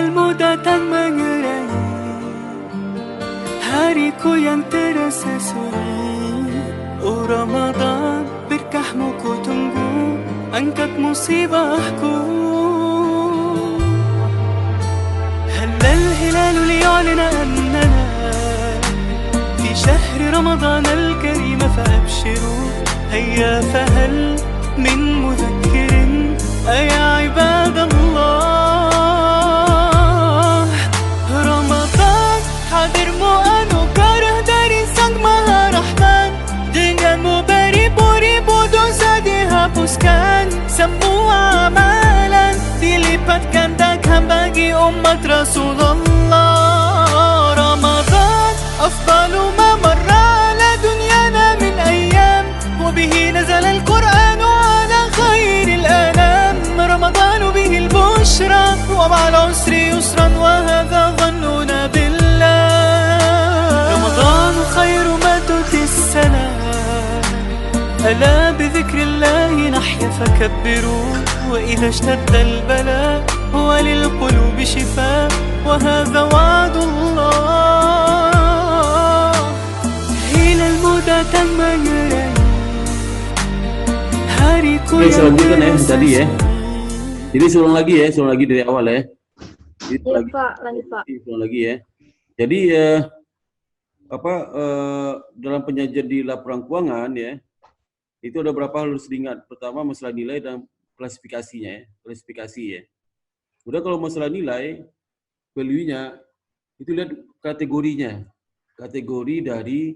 Hilalmu datang mengerangi hariku yang terasa sunyi. Oh Ramadan, berkahmu ku tunggu, angkat musibahku. هل الهلال ليعلن أننا في شهر رمضان الكريم فأبشروا هيا فهل من مذكر أيا عباد الله. Ramadan hadirmu anugerah dari Sang Maha Rahman, denganmu beribu-ribu dosa dihapuskan, semua amalan dilipat gandakan bagi umat Rasulullah. Ramadan afdalu ma marra ala dunyana min ayyam, wa bihi nazala al-Qur'an ala khairil anam. Ramadan bihi al-bushra wa ma'al usri yusran wa hadha dhannuna billah. Ramadan khairu ma tuti as-salam, ألا بذكر الله نحيا فكبروا، وإذا اشتد البلاء هو للقلوب شفاء وهذا وعد الله. إلى المدى تمنى hariku yang tadi ya. Jadi suruh lagi dari awal ya. Iya Pak, lanjut Pak. Ulang lagi ya. Jadi dalam penyajian di laporan keuangan ya, itu ada beberapa hal harus diingat. Pertama masalah nilai dan klasifikasinya ya, klasifikasi ya. Udah kalau masalah nilai, value-nya itu lihat kategorinya. Kategori dari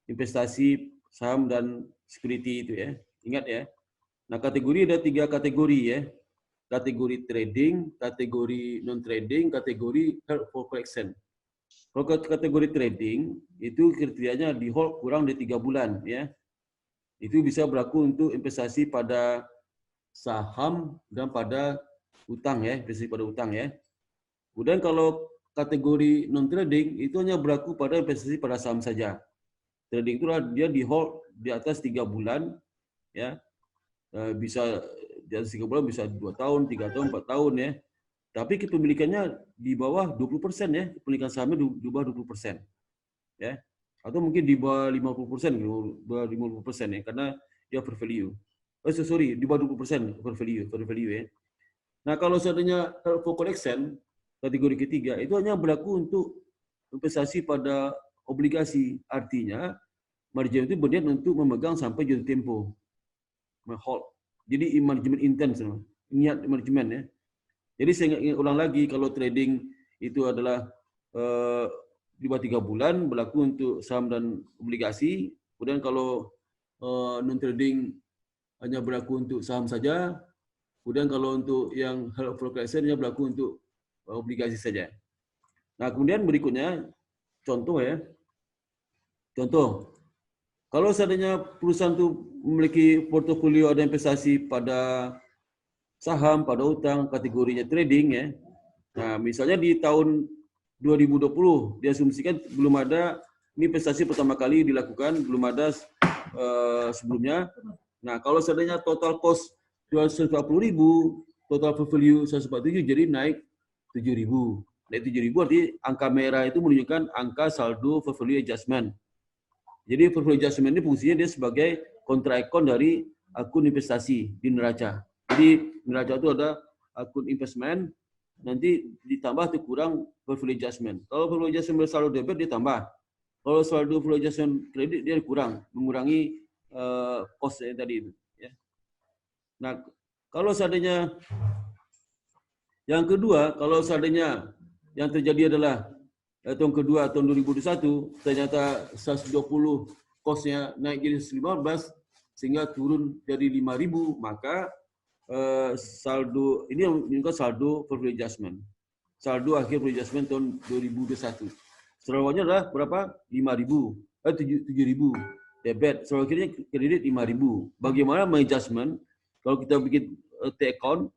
investasi saham dan security itu ya. Ingat ya. Nah, kategori ada 3 kategori ya. Kategori trading, kategori non-trading, kategori held for collection. Kalau kategori trading itu kriterianya di hold kurang dari 3 bulan ya. Itu bisa berlaku untuk investasi pada saham dan pada utang ya, investasi pada utang ya. Kemudian kalau kategori non trading itu hanya berlaku pada investasi pada saham saja. Trading itu dia di hold di atas 3 bulan ya. Bisa di atas 3 bulan, bisa 2 tahun, 3 tahun, 4 tahun ya. Tapi kepemilikannya di bawah 20% ya, kepemilikan sahamnya di bawah 20%. Ya. Atau mungkin di bawah 50%, di bawah 50% ya, karena dia per value. Di bawah 20% per value ya. Nah, kalau seandainya for collection, kategori ketiga, itu hanya berlaku untuk investasi pada obligasi. Artinya, margin itu berniat untuk memegang sampai jatuh tempo. Hold. Jadi, manajemen intens, niat manajemen ya. Jadi, saya ingat ulang lagi, kalau trading itu adalah di bawah 3 bulan berlaku untuk saham dan obligasi. Kemudian kalau non trading hanya berlaku untuk saham saja. Kemudian kalau untuk yang held for collection hanya berlaku untuk obligasi saja. Nah, kemudian berikutnya contoh ya. Contoh. Kalau seandainya perusahaan itu memiliki portofolio ada investasi pada saham, pada utang, kategorinya trading ya. Nah, misalnya di tahun 2020 diasumsikan belum ada, ini investasi pertama kali dilakukan, belum ada sebelumnya. Nah, kalau seandainya total cost 240.000, total value 147, jadi naik 7.000. Naik 7.000 artinya angka merah itu menunjukkan angka saldo value adjustment. Jadi value adjustment ini fungsinya dia sebagai kontra akun dari akun investasi di neraca. Jadi neraca itu ada akun investment, nanti ditambah itu kurang value adjustment. Kalau value adjustment saldo debit dia tambah. Kalau saldo value adjustment kredit dia kurang, mengurangi cost tadi itu. Ya. Nah, kalau seandainya yang kedua, kalau seandainya yang terjadi adalah tahun kedua tahun 2021 ternyata 120 costnya naik jadi 115 sehingga turun dari 5.000, maka saldo ini menunjukkan saldo value adjustment. Saldo akhir value adjustment tahun 2021. Saldonya adalah berapa? 7.000. Debit. Saldo akhirnya kredit 5.000. Bagaimana mengadjustment? Kalau kita bikin T-account,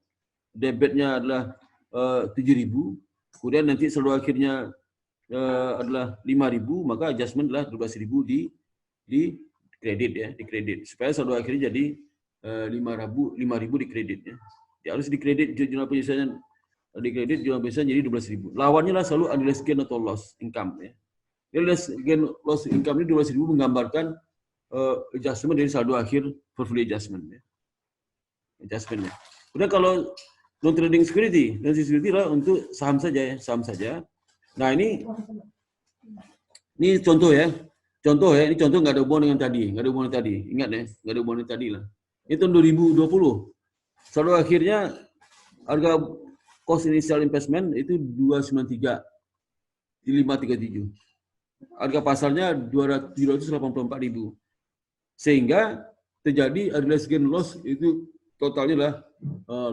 debitnya adalah 7.000. Kemudian nanti saldo akhirnya adalah 5.000, maka adjustment adalah 12.000 di kredit ya, di kredit. Supaya saldo akhirnya jadi 5.000 di kredit ya. Dia harus di kredit jurnal penyelesaian di kredit jurnal biasa jadi 12.000. Lawannya lah selalu unrealized gain atau loss income ya. Unrealized gain loss income ini 12.000 menggambarkan adjustment dari saldo akhir portfolio adjustment ya. Adjustmentnya. Kemudian kalau non trading security lah untuk saham saja ya, saham saja. Nah ini contoh ya. Contoh ya, ini contoh nggak ada hubungan dengan tadi, nggak ada hubungan tadi. Ingat ya, nggak ada hubungan dengan tadi lah. Ini tahun 2020. Saldo akhirnya harga cost initial investment itu 293 di 537. Harga pasarnya 784.000. Sehingga terjadi unrealized gain loss itu totalnya lah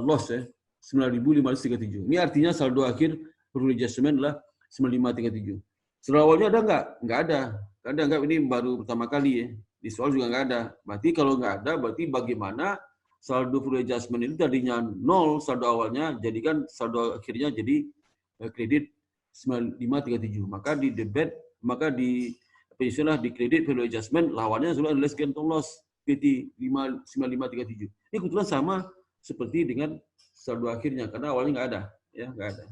loss ya 9.537. Ini artinya saldo akhir portfolio adjustment lah 9.537. Saldo awalnya ada nggak? Nggak ada. Ada nggak, ini baru pertama kali ya. Di soal juga nggak ada. Berarti kalau nggak ada, berarti bagaimana saldo portfolio adjustment itu tadinya 0 saldo awalnya, jadikan saldo akhirnya jadi kredit 9.537. Maka di debit, maka di pensiunlah di kredit portfolio adjustment lawannya adalah unrealized gain atau loss PT 9537. Ini kebetulan sama seperti dengan saldo akhirnya karena awalnya nggak ada, ya nggak ada.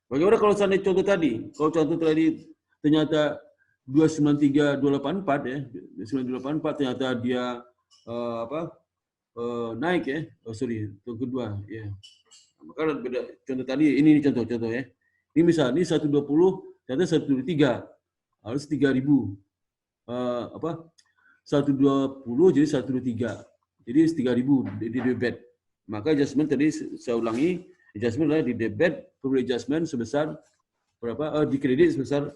Bagaimana kalau seandainya contoh tadi? Kalau contoh tadi ternyata 293.284 ya, 294 ternyata dia naik ya. Oh sorry, yang kedua ya. Maka beda contoh tadi ini contoh ya. Ini misalnya ini 120 ternyata 123. Harus 3.000. 120 jadi 123. Jadi 3.000 di debit. Maka adjustment tadi saya ulangi, adjustment adalah di debit, portfolio adjustment sebesar berapa? Di kredit sebesar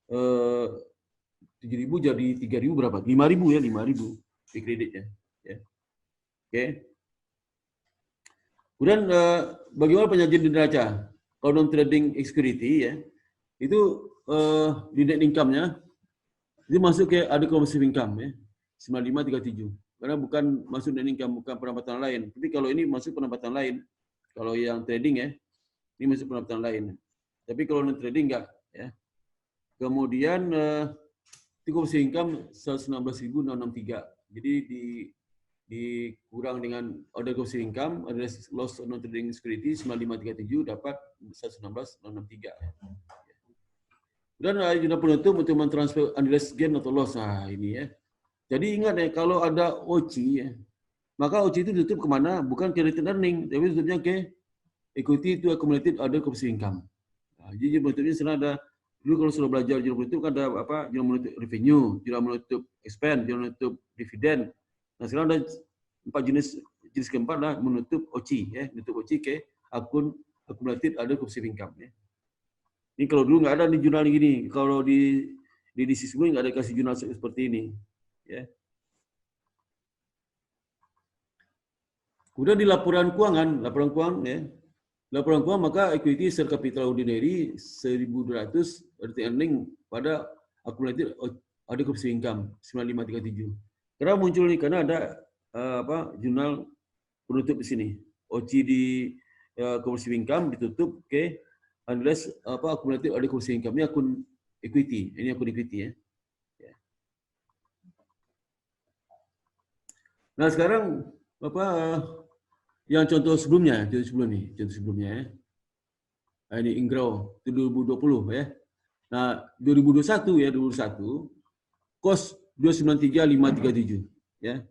7.000 jadi 3.000 berapa? 5.000 ya, 5.000 di kreditnya. Ya. Oke. Kemudian bagaimana penyajian di neraca? Kalau non trading security ya, itu di net income-nya itu masuk ke ada comprehensive income ya, 9537. Karena bukan masuk net income, bukan pendapatan lain. Tapi kalau ini masuk pendapatan lain. Kalau yang trading ya, ini masuk pendapatan lain. Tapi kalau non trading enggak ya. Kemudian comprehensive income 116.663. Jadi dikurang dengan order comprehensive income, ada loss non trading security 9537 dapat 116.663. Dan jurnal penutup untuk mentransfer unrealized gain atau loss. Nah, ini ya. Jadi ingat ya, kalau ada OC ya, maka OC itu ditutup kemana? Bukan ke retained earning, tapi tutupnya ke equity to accumulated other comprehensive income. Nah, jadi jurnal penutupnya sebenarnya ada, dulu kalau sudah belajar jurnal penutup kan ada apa? Jurnal penutup revenue, jurnal penutup expense, jurnal penutup dividen. Nah sekarang ada 4 jenis keempat lah menutup OC ya, menutup OC ke akun accumulated other comprehensive income ya. Ini kalau dulu nggak ada di jurnal gini, kalau di sebelumnya nggak ada kasih jurnal seperti ini, ya. Kemudian di laporan keuangan ya, laporan keuangan maka equity share capital ordinary 1.200 retained earning pada accumulated other comprehensive income 9537. Karena muncul nih karena ada jurnal penutup di sini, OC di comprehensive income ditutup ke unless accumulated other comprehensive income, ini akun equity, ini akun equity ya. Nah sekarang yang contoh sebelumnya ya. Nah, ini Ingrau itu 2020 ya. Nah 2021 cost 293.537 ya.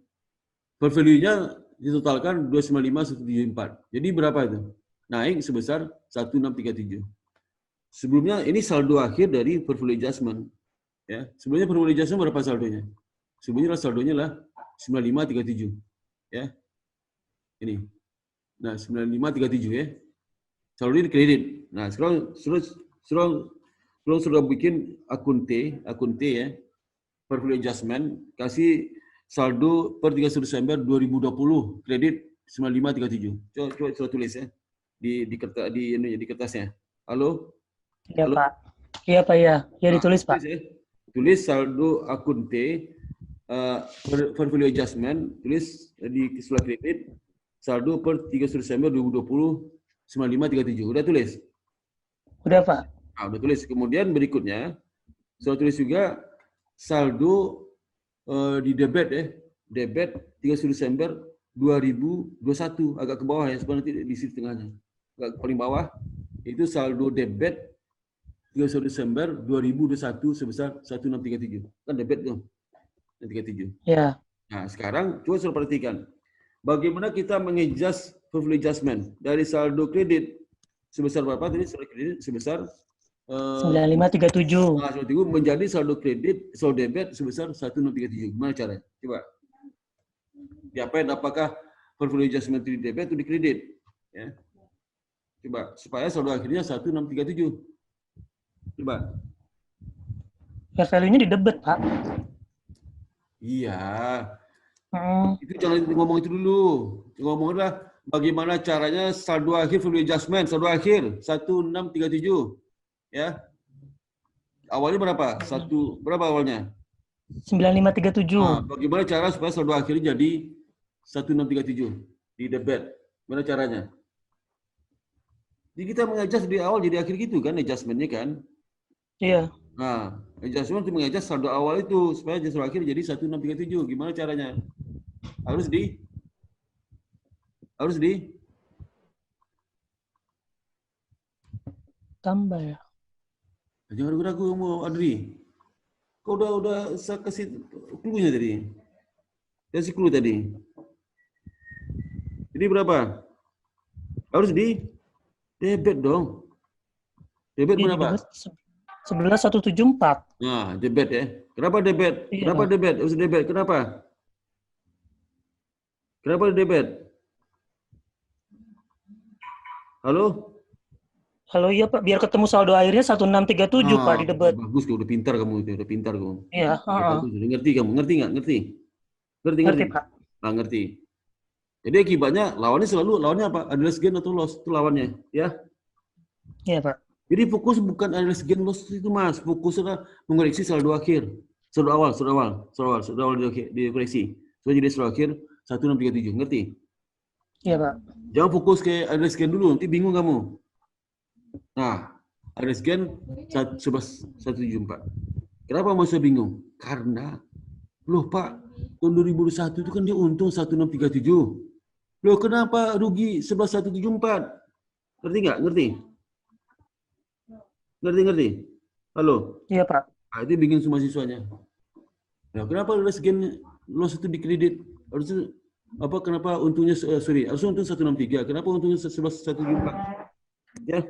Per value-nya ditotalkan 295.174. Jadi berapa itu? Naik sebesar 1637. Sebelumnya ini saldo akhir dari portfolio adjustment. Ya, sebelumnya portfolio adjustment berapa saldonya? Sebelumnya saldonya lah 9537. Ya. Ini. Nah, 9537 ya. Saldo ini kredit. Nah, sekarang sudah bikin akun T ya. Portfolio adjustment kasih saldo per 31 Desember 2020 kredit 9537. Coba tulis ya. Di kertasnya. Halo? Iya, halo? Pak. Iya, Pak, ya. Ya ditulis, Pak. Tulis saldo akun T, portfolio adjustment, tulis di sebelah kredit, saldo per 31 Desember 2020, 9537. Udah tulis? Udah, Pak. Nah, udah tulis. Kemudian berikutnya, saya tulis juga saldo di debit ya. Debit 31 Desember 2021, agak ke bawah ya, sebenarnya nanti di sisi tengahnya. paling bawah itu saldo debit 31 Desember 2021 sebesar 1637. Kan debit tuh 37. Ya. Nah, sekarang coba suruh perhatikan. Bagaimana kita mengadjust portfolio adjustment dari saldo kredit sebesar berapa tadi? Saldo kredit sebesar 9537. menjadi saldo kredit, saldo debit sebesar 1637. Gimana caranya? Coba. Diapain? Apakah portfolio adjustment di debit atau di kredit? Ya. Coba supaya saldo akhirnya 1637. Coba. Fair value-nya di debit, Pak. Iya. Hmm. Itu jangan ngomong itu dulu. Ngomonglah bagaimana caranya saldo akhir portfolio adjustment, saldo akhir 1637. Ya. Awalnya berapa? Berapa awalnya? 9537. Bagaimana cara supaya saldo akhirnya jadi 1637 di debit? Gimana caranya? Jadi kita mengadjust di awal jadi akhir gitu kan adjustmentnya kan? Iya. Nah, adjustment untuk mengadjust saldo awal itu supaya saldo akhir jadi 1637. Gimana caranya? Harus Tambah ya. Jangan ragu-ragu mau Adri. Kau udah saya kasih clue-nya tadi. Kasih clue tadi. Jadi berapa? Harus di debit dong. Debit Iya, berapa? 11174. Nah, debit ya. Kenapa debit? Iya. Kenapa debit? Harus debit. Kenapa? Kenapa debit? Halo? Halo, iya Pak, biar ketemu saldo akhirnya 1637 Pak di debit. Bagus, udah pintar kamu itu, udah pintar kamu. Iya, Ngerti kamu, ngerti nggak? Ngerti? Ngerti, Pak. Nah, ngerti. Jadi akibatnya lawannya apa? Adalah gain atau loss itu lawannya, ya? Iya, Pak. Jadi fokus bukan adalah gain loss itu Mas, fokusnya mengoreksi saldo akhir, saldo awal dikoreksi. So jadi saldo akhir 1637, ngerti? Iya, Pak. Jangan fokus ke adalah gain dulu, nanti bingung kamu. Nah, adalah gain 174. Kenapa masa bingung? Karena loh Pak, tahun 2021 itu kan dia untung 1637. Loh kenapa rugi 11174? Ngerti nggak? Ngerti? Halo? Iya, Pak. Nah, itu bingung semua siswanya. Nah, kenapa loss itu di kredit? Harusnya apa? Kenapa untungnya harusnya untung 163. Kenapa untungnya 11174? Ya.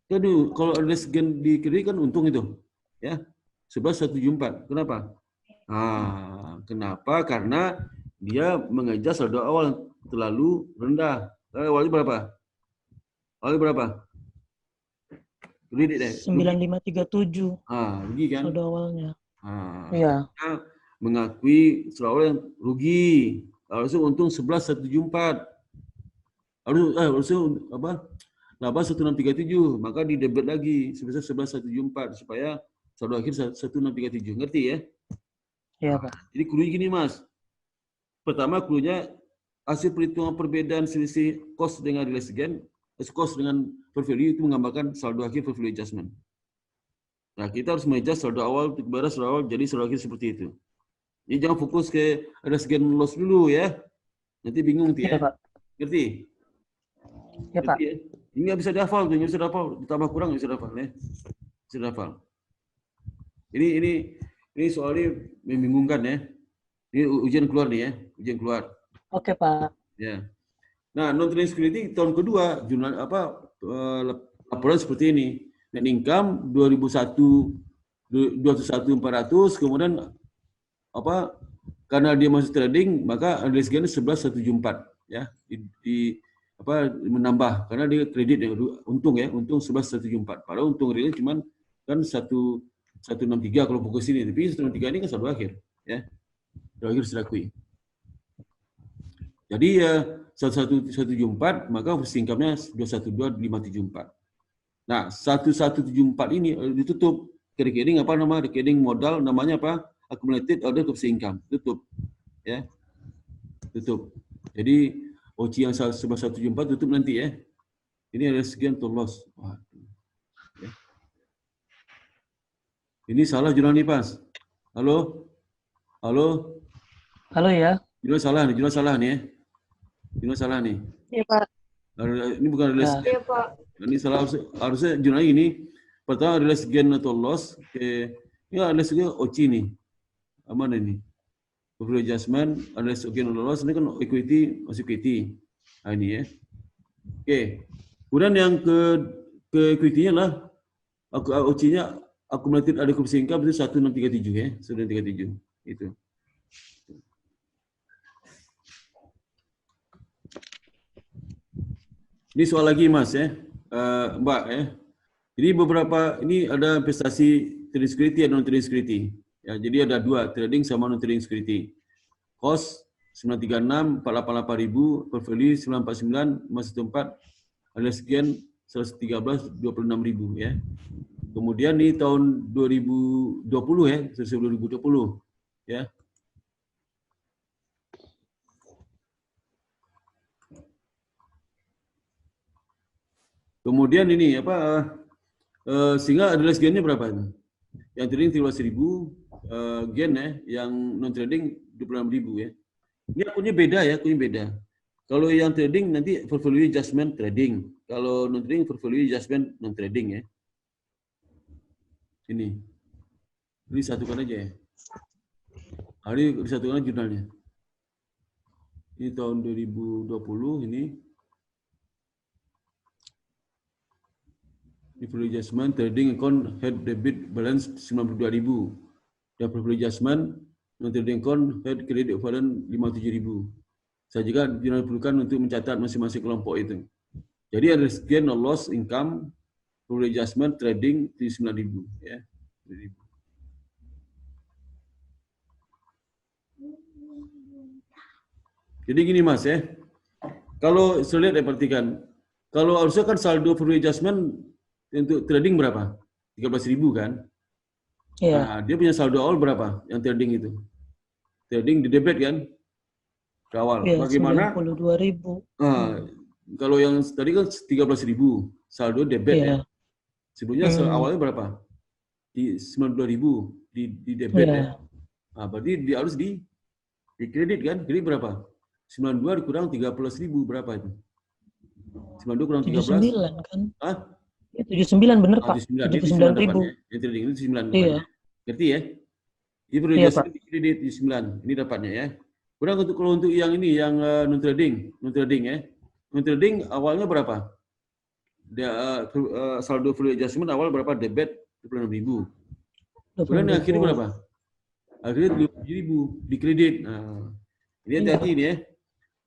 Jadi kalau ada gain di kredit kan untung itu. Ya. 11174. Kenapa? Kenapa? Karena dia mengadjust saldo awal terlalu rendah. Awalnya berapa? Kredit deh. 9537. Rugi kan? Saldo awalnya. Iya. Mengakui saldo awal yang rugi. Harusnya untung 11174. Harusnya apa? Laba 1637, maka di debit lagi sebesar 11174 supaya saldo akhir 1637. Ngerti ya? Iya, Pak. Jadi clue gini Mas. Pertama clue-nya hasil perhitungan perbedaan selisih cost dengan realized gain, cost dengan fair value itu menggambarkan saldo akhir portfolio adjustment. Nah, kita harus mengadjust saldo awal kepada saldo awal jadi saldo akhir seperti itu. Jadi jangan fokus ke realized gain loss dulu ya. Nanti bingung nanti ya. Iya, Pak. Ngerti? Iya, Pak. Ya? Ini nggak bisa dihafal tuh, nggak bisa dihafal. Ditambah kurang nggak bisa dihafal ya. Bisa dihafal. Ini soalnya membingungkan ya. Ini ujian keluar nih ya, ujian keluar. Oke, Pak. Ya. Nah, non trading security tahun kedua jurnal laporan seperti ini. Net income 201.400, kemudian karena dia masih trading maka realized gain 11.174 ya menambah karena dia kredit ya, untung 11.174. Padahal untung real cuman kan 163 kalau fokus ini, tapi 163 ini kan saldo akhir ya. Saldo akhir sudah akui. Jadi 1174 maka first income-nya 212.574. Nah, 1174 ini ditutup rekening rekening modal namanya apa? Accumulated order first income. Tutup. Ya. Tutup. Jadi OC yang 1174 tutup nanti ya. Ini ada sekian to loss. Ya. Ini salah jurnal nih, Pas. Halo? Halo ya. Jurnal salah nih ya. Jurnal salah nih. Iya, Pak. Ini bukan realize Iya, Pak. ini salah, harusnya jurnal ini pertama realize gain atau loss ke ya realize gain OCI nih. Aman ini. Portfolio adjustment, realize gain atau loss ini kan equity masih equity. Nah, ini ya. Oke. Kemudian yang ke equity-nya lah OCI-nya accumulated adequacy income itu 1637 ya, 1637 itu. Ini soal lagi Mas ya, Mbak ya. Jadi beberapa ini ada investasi trading security dan non trading security. Ya, jadi ada dua, trading sama non trading security. Cost 936, 488.000, portfolio 949, masih tempat ada sekian 113, 26.000 ya. Kemudian di tahun 2020 ya, 2020 ya. Kemudian ini apa sehingga realize gain-nya berapa? Yang trading 13.000 gain ya, yang non trading 26.000 ya. Ini akunnya beda ya, akunnya beda. Kalau yang trading nanti portfolio adjustment trading. Kalau non trading portfolio adjustment non trading ya. Ini satukan aja ya. Hari disatukan aja jurnalnya. Ini tahun 2020 ini. Portfolio adjustment trading account head debit balance 92.000 dan portfolio adjustment non trading account head credit equivalent 57.000. Saya juga diperlukan untuk mencatat masing-masing kelompok itu. Jadi ada gain or loss income portfolio adjustment trading 9.000 ya. 9.000. Jadi gini Mas ya. Kalau saya lihat perhatikan, kalau harusnya kan saldo portfolio adjustment untuk trading berapa? 13.000 kan? Iya. Nah, dia punya saldo awal berapa yang trading itu? Trading di debit kan? Ke awal. Iya, Bagaimana? 92.000. Kalau yang tadi kan 13.000 saldo debit ya. Iya. Sebelumnya awalnya berapa? Di 92.000 di debit ya. Nah, berarti harus di kredit kan? Kredit berapa? 92 dikurang 13.000 berapa itu? 92 kurang 13. 79 kan? Hah? 79 bener Pak. 79.000. 79.000. Yang trading itu 9 Iya. Ngerti ya? Ini perlu Iya, adjustment di kredit di 9. Ini dapatnya ya. Kemudian kalau untuk yang ini yang non trading ya. Non trading awalnya berapa? Saldo full adjustment awal berapa? Debit 26.000. Kemudian yang akhirnya berapa? Akhirnya 27.000 di kredit. Nah, ini hati-hati ini ya.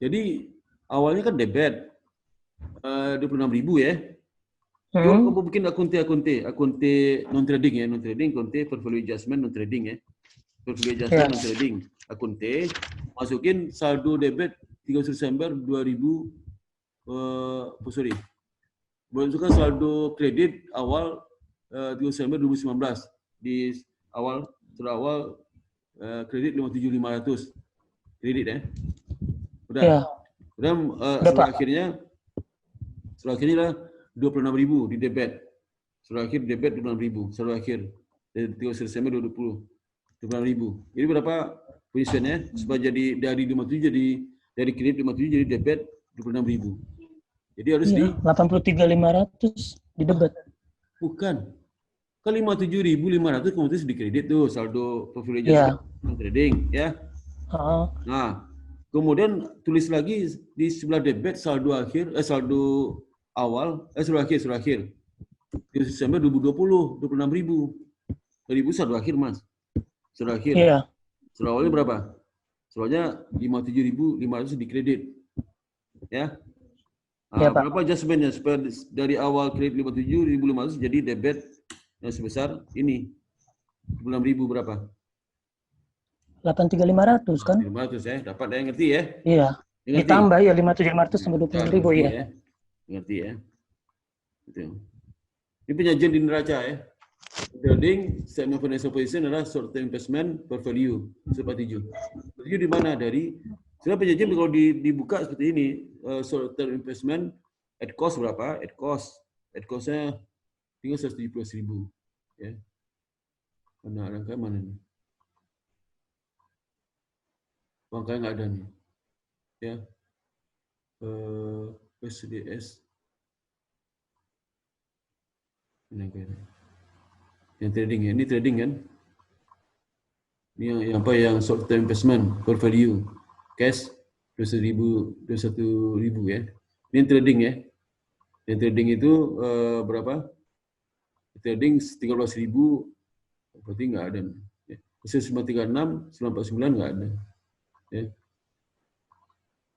Jadi awalnya kan debit 26.000 ya. Coba kamu bikin akunte non trading ya, non trading, akunte portfolio adjustment non trading ya. Portfolio adjustment non trading, akunte, masukin saldo debit 31 Desember 2000 masukkan saldo kredit awal 30 Desember 2019 di awal kredit 57.500 kredit ya. Udah. Iya. Kemudian setelah akhirnya lah 26.000 di debit. Setelah akhir debit 26.000. Setelah akhir dari 30 Desember 2020 26.000. Jadi berapa positionnya? Supaya jadi dari 57 jadi dari kredit 57 jadi debit 26.000. Jadi harus di 83.500 di debit. Bukan. Kan 57.500 kemudian di kredit tuh saldo portfolio adjustment trading ya. Nah, kemudian tulis lagi di sebelah debit saldo akhir saldo awal saldo akhir. Di Desember 2020 26.000. 1.000 saldo akhir Mas. Saldo akhir. Iya. Saldo awalnya berapa? Saldonya 57.500 di kredit. Ya. Nah, berapa adjustmentnya supaya dari awal kredit 57.500 jadi debit yang sebesar ini 26.000 berapa? 83.500 kan? 500 ya, dapat ya, ngerti ya? Iya. Ngerti? Ditambah ya 57.500 sama 26.000 ya. Ngerti ya? Gitu. Ini penyajian di neraca ya. Trading statement financial position adalah short term investment portfolio seperti itu. Portfolio di mana dari sebenarnya penyajian kalau dibuka seperti ini short term investment at cost berapa? At cost-nya tinggal 117.000 ya. Mana angka mana nih? Angkanya nggak ada nih. Ya. SDS. Yang trading ya, ini trading kan? Ini yang apa yang short term investment, core value, cash 21.000 ya. Ini yang trading ya. Yang trading itu berapa? Trading 13.000, berarti nggak ada. Ya. 936, 949 nggak ada. Ya.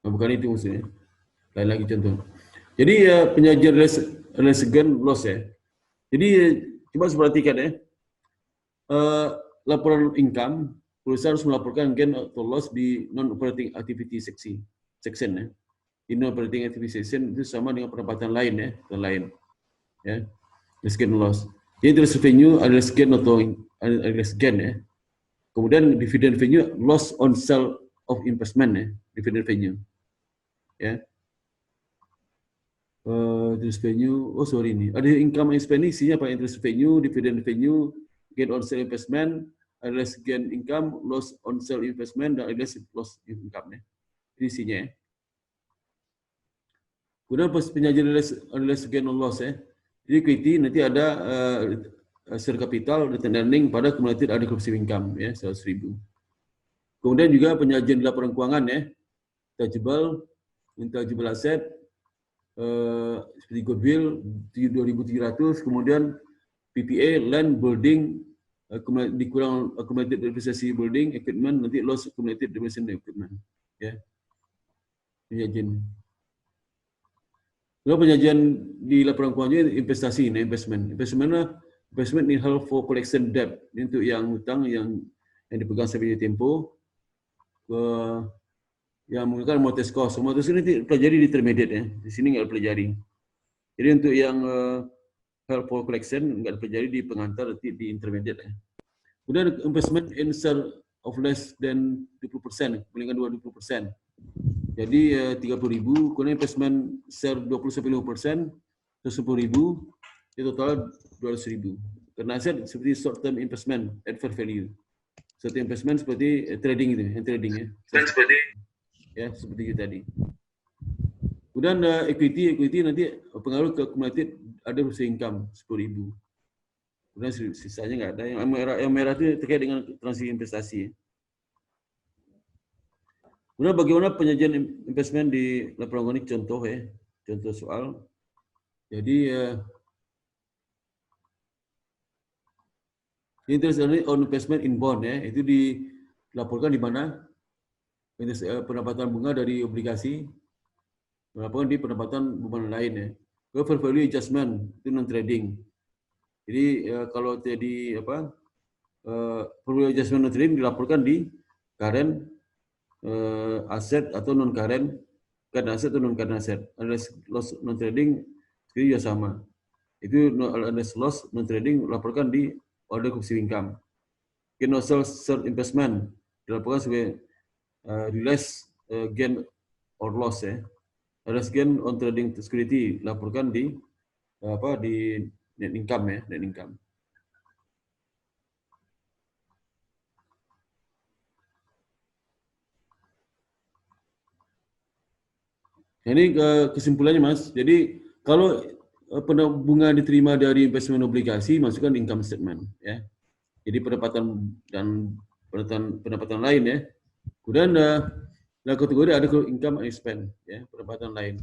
Nah, bukan itu maksudnya. Lain lagi contoh. Jadi penyajian realized gain loss ya. Jadi coba perhatikan ya. Laporan income, perusahaan harus melaporkan gain atau loss di non-operating activity section ya. Di non-operating activity section itu sama dengan pendapatan lain ya, lain. Ya. Realized gain loss. Jadi realized revenue, realized gain atau realized gain ya. Kemudian dividend revenue, loss on sale of investment ya, dividend revenue. Ya. Interest revenue, oh sorry ini, ada income and spending, isinya apa? Interest revenue, dividend revenue, gain on sale investment, realized gain income, loss on sale investment, dan realized loss income ya. Ini isinya ya. Kemudian penyajian realized gain on loss ya. Jadi equity nanti ada share capital, return earning pada cumulative adequacy income ya, 100.000. Kemudian juga penyajian di laporan keuangan ya, intangible asset, seperti goodwill 2.700, kemudian PPA, land, building, dikurang accumulated depreciation building, equipment, nanti loss accumulated depreciation equipment. Ya. Penyajian. Lalu penyajian di laporan keuangan investasi, investment. Investment in held for collection debt, untuk yang hutang yang dipegang sampai tempo, yang menggunakan mortgage cost. Mortgage ini pelajari di intermediate ya. Di sini nggak pelajari. Jadi untuk yang held for collection nggak pelajari di pengantar, nanti di intermediate ya. Kemudian investment in share of less than 20%, palingan 20%. Jadi 30.000, kemudian investment share 20-50%, 10.000, itu total 200.000. Karena aset seperti short term investment at fair value. Short term investment seperti trading itu, yang trading ya. Ya, seperti itu tadi. Kemudian equity nanti pengaruh ke cumulative ada berusaha income 10.000. Kemudian sisanya nggak ada. Yang merah itu terkait dengan transaksi investasi. Kemudian bagaimana penyajian investment di laporan keuangan, contoh ya, contoh soal. Jadi interest on investment in bond ya, itu dilaporkan di mana? Pendapatan bunga dari obligasi, melaporkan di pendapatan beban lain ya. Fair value adjustment itu non trading. Jadi kalau jadi apa, fair value adjustment non trading dilaporkan di current aset atau non current aset atau non current aset. Unless loss non trading itu juga sama. Itu unless loss non trading dilaporkan di order occupancy income. Gain or sell investment dilaporkan sebagai realized gain or loss ya. Realized gain on trading security laporkan di di net income ya, net income. Ini kesimpulannya Mas. Jadi kalau bunga diterima dari investment obligasi masukkan income statement ya. Jadi pendapatan dan pendapatan lain ya. Kemudian kategori ada income and expense ya, pendapatan lain.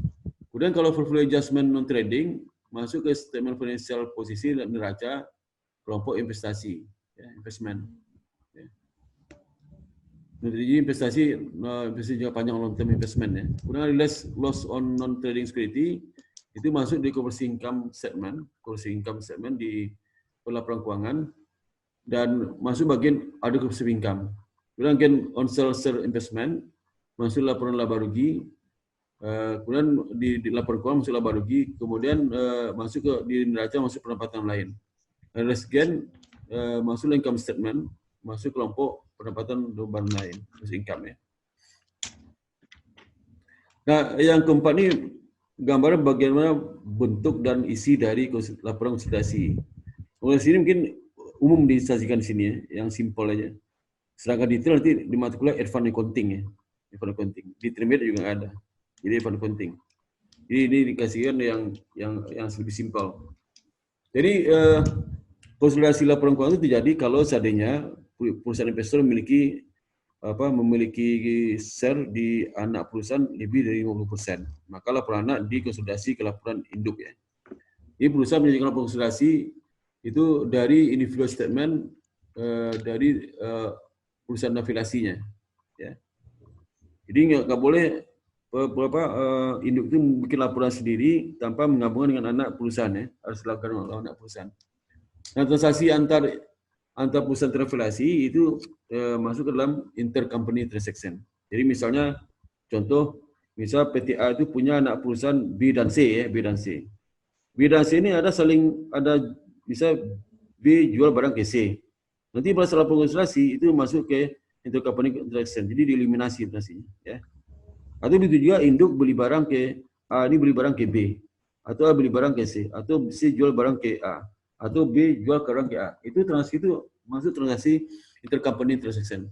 Kemudian kalau portfolio adjustment non trading masuk ke statement financial posisi dan neraca kelompok investasi ya, investment. Ya. Jadi investasi jangka panjang long term investment ya. Kemudian realized loss on non trading security itu masuk di conversion income statement di laporan keuangan dan masuk bagian ada conversion income. Kemudian gain on sale investment masuk laporan laba rugi, kemudian di laporan keuangan masuk laba rugi, kemudian masuk ke di neraca masuk pendapatan lain. Realized gain masuk income statement, masuk kelompok pendapatan beban lain, masuk income ya. Nah, yang keempat ini gambaran bagaimana bentuk dan isi dari laporan konsolidasi. Oleh sini mungkin umum disajikan di sini ya, yang simpel aja. Sedangkan detail nanti di mata kuliah advanced accounting ya. Advanced accounting. Di intermediate juga nggak ada. Jadi advanced accounting. Ini dikasihkan yang lebih simpel. Jadi konsolidasi laporan keuangan itu terjadi kalau seandainya perusahaan investor memiliki share di anak perusahaan lebih dari 50%. Maka laporan anak dikonsolidasi ke laporan induk ya. Jadi perusahaan menyajikan laporan konsolidasi itu dari individual statement dari perusahaan afiliasinya. Ya. Jadi nggak boleh induk itu bikin laporan sendiri tanpa menggabungkan dengan anak perusahaan ya, harus dilakukan oleh anak perusahaan. Nah, transaksi antar perusahaan terafiliasi itu masuk ke dalam intercompany transaction. Jadi misalnya contoh, misal PTA itu punya anak perusahaan B dan C ya, B dan C. B dan C ini bisa B jual barang ke C. Nanti pada saat konsolidasi itu masuk ke intercompany transaction. Jadi dieliminasi transaksinya ya. Atau begitu juga induk beli barang ke A, ini beli barang ke B, atau A beli barang ke C, atau C jual barang ke A, atau B jual barang ke A. Itu transaksi itu masuk transaksi intercompany transaction.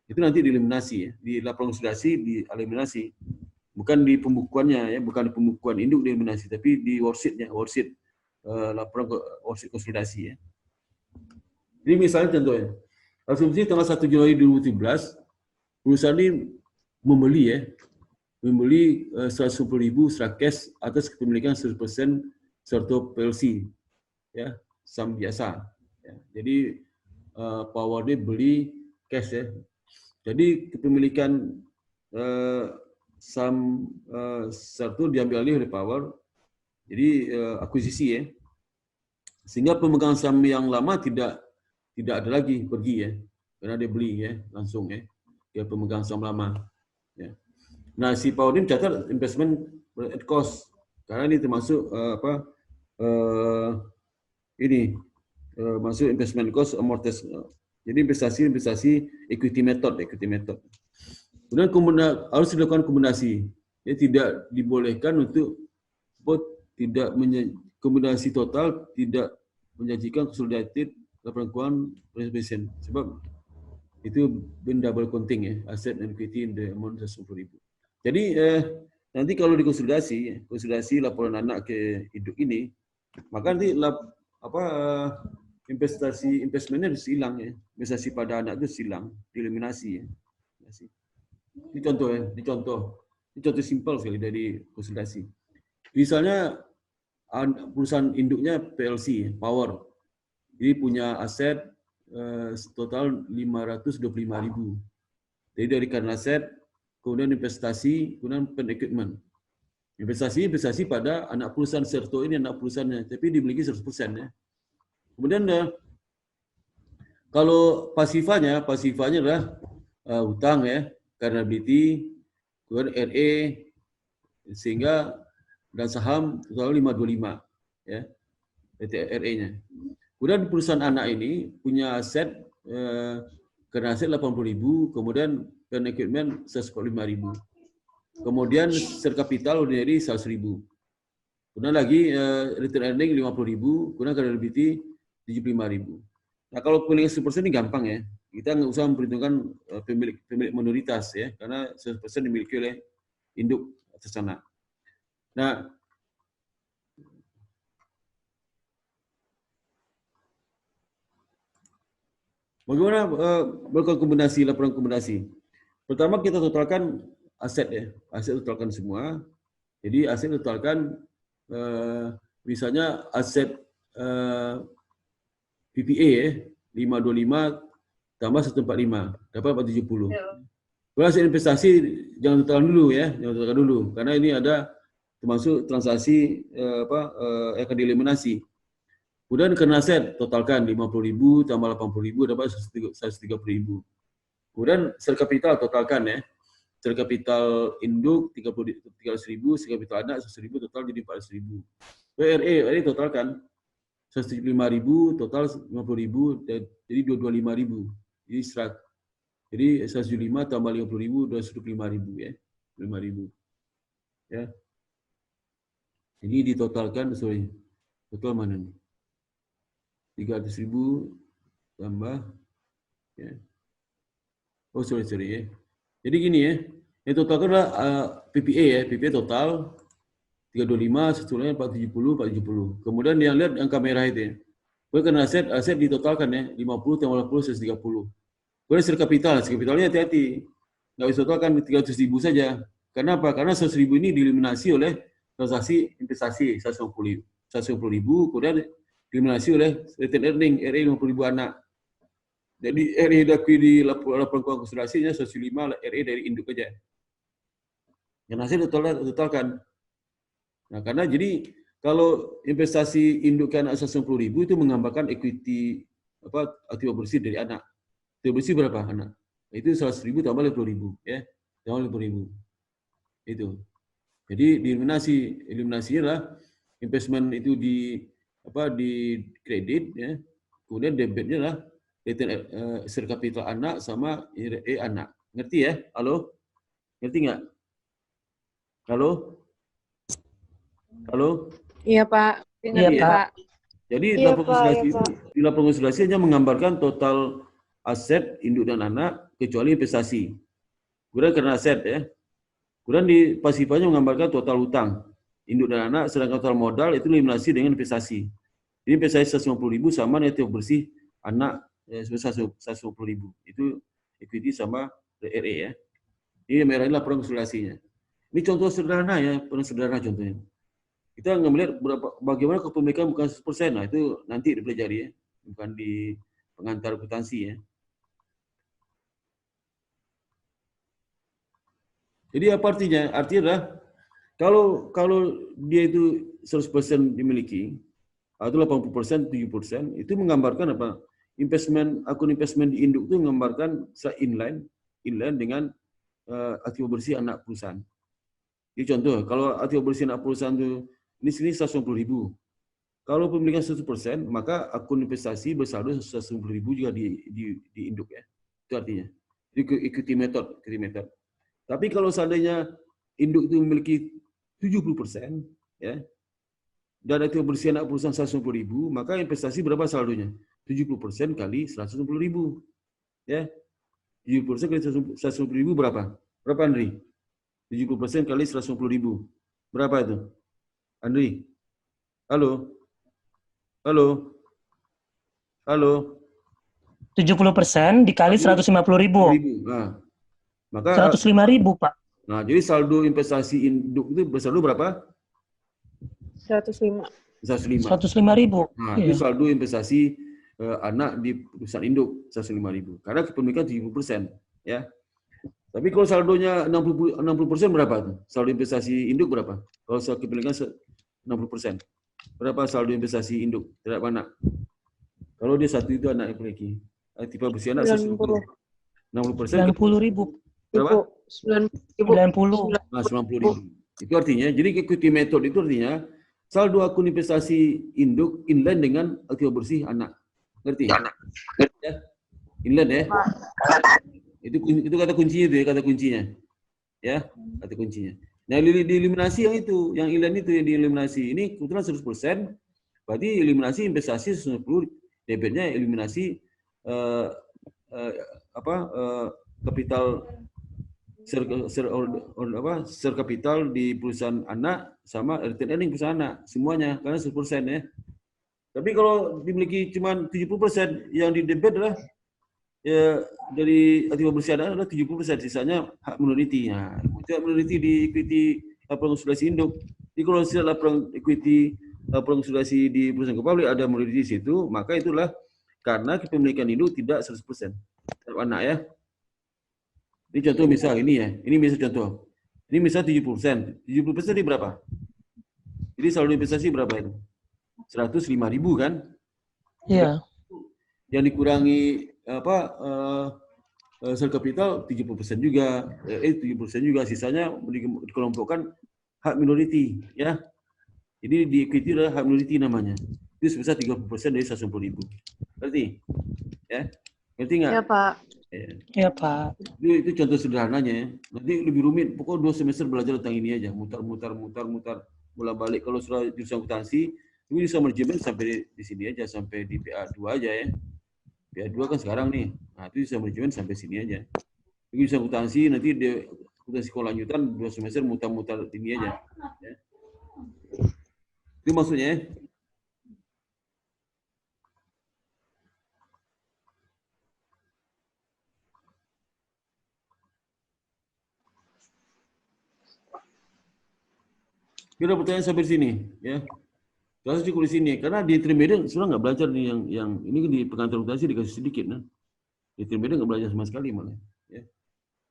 Itu nanti dieliminasi ya, di laporan konsolidasi dieliminasi. Bukan di pembukuannya ya, bukan di pembukuan induk dieliminasi, tapi di worksheet-nya, laporan worksheet konsolidasi ya. Jadi misalnya contohnya, asumsi tanggal 1 Januari 2017, perusahaan ini membeli 110.000 secara cash atas kepemilikan 100% serta PLC ya, saham biasa ya. Jadi Power dia beli cash ya. Jadi kepemilikan saham serta diambil alih oleh Power. Jadi akuisisi ya. Sehingga pemegang saham yang lama tidak ada lagi pergi ya. Karena dia beli ya langsung ya. Dia pemegang saham lama ya. Nah, si Power ini mencatat investment at cost karena ini termasuk masuk investment cost amortization. Jadi investasi equity method. Kemudian harus dilakukan kombinasi. Ya, tidak dibolehkan untuk kombinasi total tidak menjanjikan consolidated laporan keuangan presentation sebab itu double counting ya, aset dan equity in the amount 110.000. Jadi nanti kalau konsolidasi laporan anak ke induk ini, maka nanti investmentnya harus hilang ya. Investasi pada anak itu hilang, dieliminasi ya. Ini contoh simpel sekali dari konsolidasi. Misalnya perusahaan induknya PLC, Power. Jadi punya aset total 525.000. Jadi dari current aset, kemudian investasi, kemudian equipment. Investasi pada anak perusahaan Serto ini anak perusahaannya, tapi dimiliki 100% ya. Kemudian kalau pasifanya adalah hutang ya, karena BT, kemudian RE, sehingga dan saham total 525 ya, RE-nya. Kemudian perusahaan anak ini punya aset karena aset 80.000, kemudian dan equipment 145.000. Kemudian share capital ordinary 100.000. Kemudian lagi return earning 50.000, kemudian credibility 75.000. Nah, kalau pemilik 100% ini gampang ya. Kita nggak usah memperhitungkan pemilik minoritas ya, karena 100% dimiliki oleh induk atas anak. Nah, bagaimana melakukan laporan kombinasi? Pertama kita totalkan aset ya, aset totalkan semua. Jadi aset totalkan misalnya aset PPA ya, 525 tambah 145 dapat 470. Kalau aset investasi jangan totalkan dulu karena ini ada termasuk transaksi yang akan dieliminasi. Kemudian karena aset totalkan 50.000 tambah 80.000 dapat 130.000. Kemudian share capital totalkan ya. Share capital induk 300.000, share capital anak 100.000 total jadi 400.000. RE totalkan 175.000 total 50.000 jadi 225.000. Jadi 100. Jadi 175 tambah 50.000 225.000 ya. 5.000. Ya. Ini ditotalkan total mana nih? 300.000 tambah ya. Oh sorry ya. Jadi gini ya, yang total adalah PPA ya, PPA total 325, satu lain 470, 470. Kemudian yang lihat angka merah itu ya. Karena aset ditotalkan ya, 50, 50, 130. Kemudian share kapitalnya hati-hati. Nggak bisa totalkan 300.000 saja. Kenapa? Karena 100.000 ini dieliminasi oleh transaksi investasi 150.000, kemudian dieliminasi oleh return earning, RE 50.000 anak. Jadi RE diakui di laporan keuangan konsolidasinya 105 RE dari induk aja. Yang hasil totalkan. Nah, karena jadi kalau investasi induk ke anak 150.000 itu menggambarkan equity aktiva bersih dari anak. Aktiva bersih berapa anak? Itu 100.000 tambah 50.000 ya. Tambah 50.000. Itu. Jadi eliminasinya adalah investment itu di kredit ya. Kemudian debitnya adalah share capital anak sama anak. Ngerti ya? Halo? Ngerti nggak? Halo? Halo? Iya, Pak. Iya, Ngerti, Pak. Pak. Jadi Iya, laporan Pak, konsolidasi iya, itu, Pak. di laporan konsolidasi hanya menggambarkan total aset induk dan anak kecuali investasi. Kemudian karena aset ya. Kemudian di pasifnya menggambarkan total utang induk dan anak, sedangkan total modal itu eliminasi dengan investasi. Jadi investasi 150.000 sama net bersih anak sebesar 150.000. Itu equity sama RE ya. Ini merah ini laporan konsolidasinya. Ini contoh sederhana ya, paling sederhana contohnya. Kita nggak melihat bagaimana kepemilikan bukan 100%. Nah, itu nanti dipelajari ya, bukan di pengantar akuntansi ya. Jadi apa artinya? Artinya adalah kalau dia itu 100% dimiliki atau 80%, 70%, itu menggambarkan apa? Akun investment di induk itu menggambarkan inline dengan aktiva bersih anak perusahaan. Ini contoh, kalau aktiva bersih anak perusahaan itu ini sini 150.000. Kalau pemilikan 100%, maka akun investasi bersaldo 150.000 juga di induk ya. Itu artinya. Equity method. Tapi kalau seandainya induk itu memiliki 70%, ya, dan aktiva bersih anak perusahaan 150.000, maka investasi berapa saldonya? 70% kali 150.000. Ya. 70% kali 150.000 berapa? Berapa, Andri? 70% kali 150.000. Berapa itu? Andri? Halo? Halo? Halo? 70% dikali 150.000. Nah, maka 105.000, Pak. Nah, jadi saldo investasi induk itu bersaldo berapa? 105. 105. 105.000. Nah, Iya. itu saldo investasi anak di perusahaan induk 105.000. Karena kepemilikan 70%, ya. Tapi kalau saldonya 60% berapa tuh? Saldo investasi induk berapa? Kalau kepemilikan 60%. Berapa saldo investasi induk terhadap anak? Kalau dia satu itu anak yang memiliki aktiva bersih anak 150. 60%. 90.000. Berapa? 90. Nah, 90.000. Itu artinya, jadi equity method itu artinya saldo akun investasi induk inline dengan aktiva bersih anak. Ngerti? Ya? Inline ya. Itu kata kuncinya itu ya, kata kuncinya. Ya, kata kuncinya. Nah, dieliminasi yang itu, yang inline itu yang dieliminasi. Ini kebetulan 100%, berarti eliminasi investasi 110, debitnya eliminasi kapital share kapital di perusahaan anak sama return earning perusahaan anak semuanya karena 100% ya. Tapi kalau dimiliki cuma 70%, yang di debit adalah ya dari aktiva bersih anak adalah 70%, sisanya hak minority. Nah, itu hak minority di equity laporan konsolidasi induk. Jadi kalau sila laporan equity laporan konsolidasi di perusahaan publik ada minority di situ, maka itulah karena kepemilikan induk tidak 100% terhadap anak ya. Ini contoh misal ini ya, ini misal contoh. Ini misal 70%. 70% ini berapa? Jadi saldo investasi berapa itu? 105.000 kan? Iya. Yang dikurangi share capital 70% juga. 70% juga, sisanya dikelompokkan hak minority ya. Jadi di equity adalah hak minority namanya. Itu sebesar 30% dari 150.000. Berarti ya? Ngerti nggak? Ya, Pak. Iya, Pak. Itu contoh sederhananya ya. Nanti lebih rumit. Pokoknya 2 semester belajar tentang ini aja. Mutar, bola balik. Kalau sudah jurusan akuntansi, itu bisa manajemen sampai di sini aja, sampai di PA2 aja ya. PA2 kan sekarang nih. Nah, itu bisa manajemen sampai sini aja. Itu bisa akuntansi, nanti di akuntansi sekolah lanjutan 2 semester mutar-mutar ini aja. Ya. Itu maksudnya ya. Kira pertanyaan sampai sini, ya. Kalau cukup di sini, karena di intermediate sebenarnya nggak belajar nih yang ini di pengantar akuntansi dikasih sedikit, nah. Di intermediate nggak belajar sama sekali malah, ya.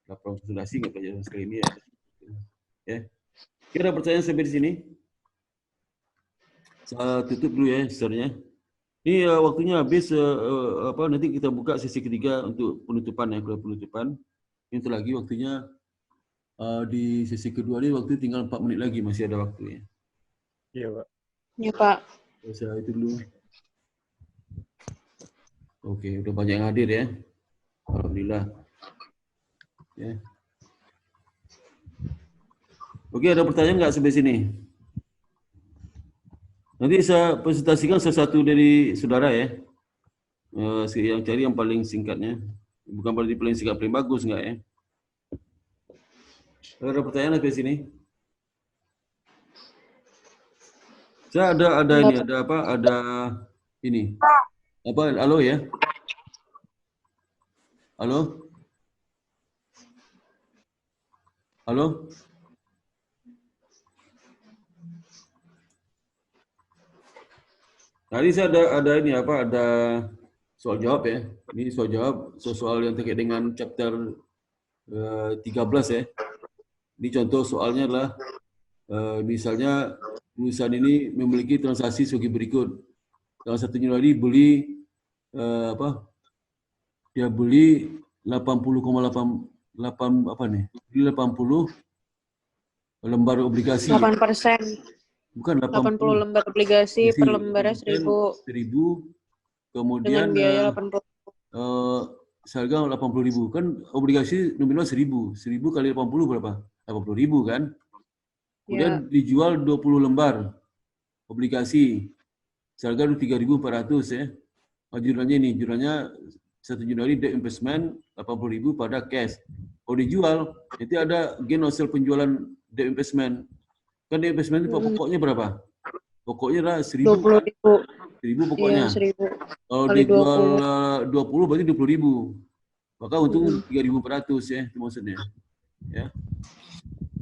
Laporan konsolidasi nggak belajar sama sekali ini ya. Ya. Kira pertanyaan sampai di sini. Saya tutup dulu ya, share-nya. Ini waktunya habis, nanti kita buka sesi ketiga untuk penutupan ya, penutupan. Ini lagi waktunya di sesi kedua ini waktu tinggal 4 menit lagi, masih ada waktu ya. Iya, Pak. Ya, Pak. Saya itu dulu. Oke, udah banyak yang hadir ya. Alhamdulillah. Ya. Oke, ada pertanyaan nggak sampai sini? Nanti saya presentasikan salah satu dari saudara ya. Yang cari yang paling singkatnya. Bukan paling singkat, paling bagus nggak ya? Ada pertanyaan sampai sini? Saya ada ini, ada apa? Ada ini. Apa? Halo ya? Halo? Halo? Tadi saya ada ini apa? Ada soal jawab ya. Ini soal jawab, soal yang terkait dengan chapter 13 ya. Ini contoh soalnya adalah misalnya perusahaan ini memiliki transaksi sebagai berikut. Tanggal 1 Januari beli dia beli 80,8 apa nih? Beli 80 lembar obligasi. 8%. Bukan 80 lembar obligasi per lembarnya 1.000. 1.000, kemudian Dengan biaya 80. Seharga 80.000. Kan obligasi nominal 1.000. 1.000 kali 80 berapa? 80.000 kan? Kemudian dijual 20 lembar obligasi. Seharga 3.400 ya. Jurnalnya ini, jurnalnya 1 Januari debt investment 80.000 pada cash. Kalau dijual, nanti ada gain on sale penjualan debt investment. Kan debt investment itu pokoknya berapa? Pokoknya adalah 1.000. 20.000. 1.000 pokoknya. Iya, 1.000. Kalau dijual 20 berarti 20.000. Maka untung 3.400 ya, itu maksudnya. Ya.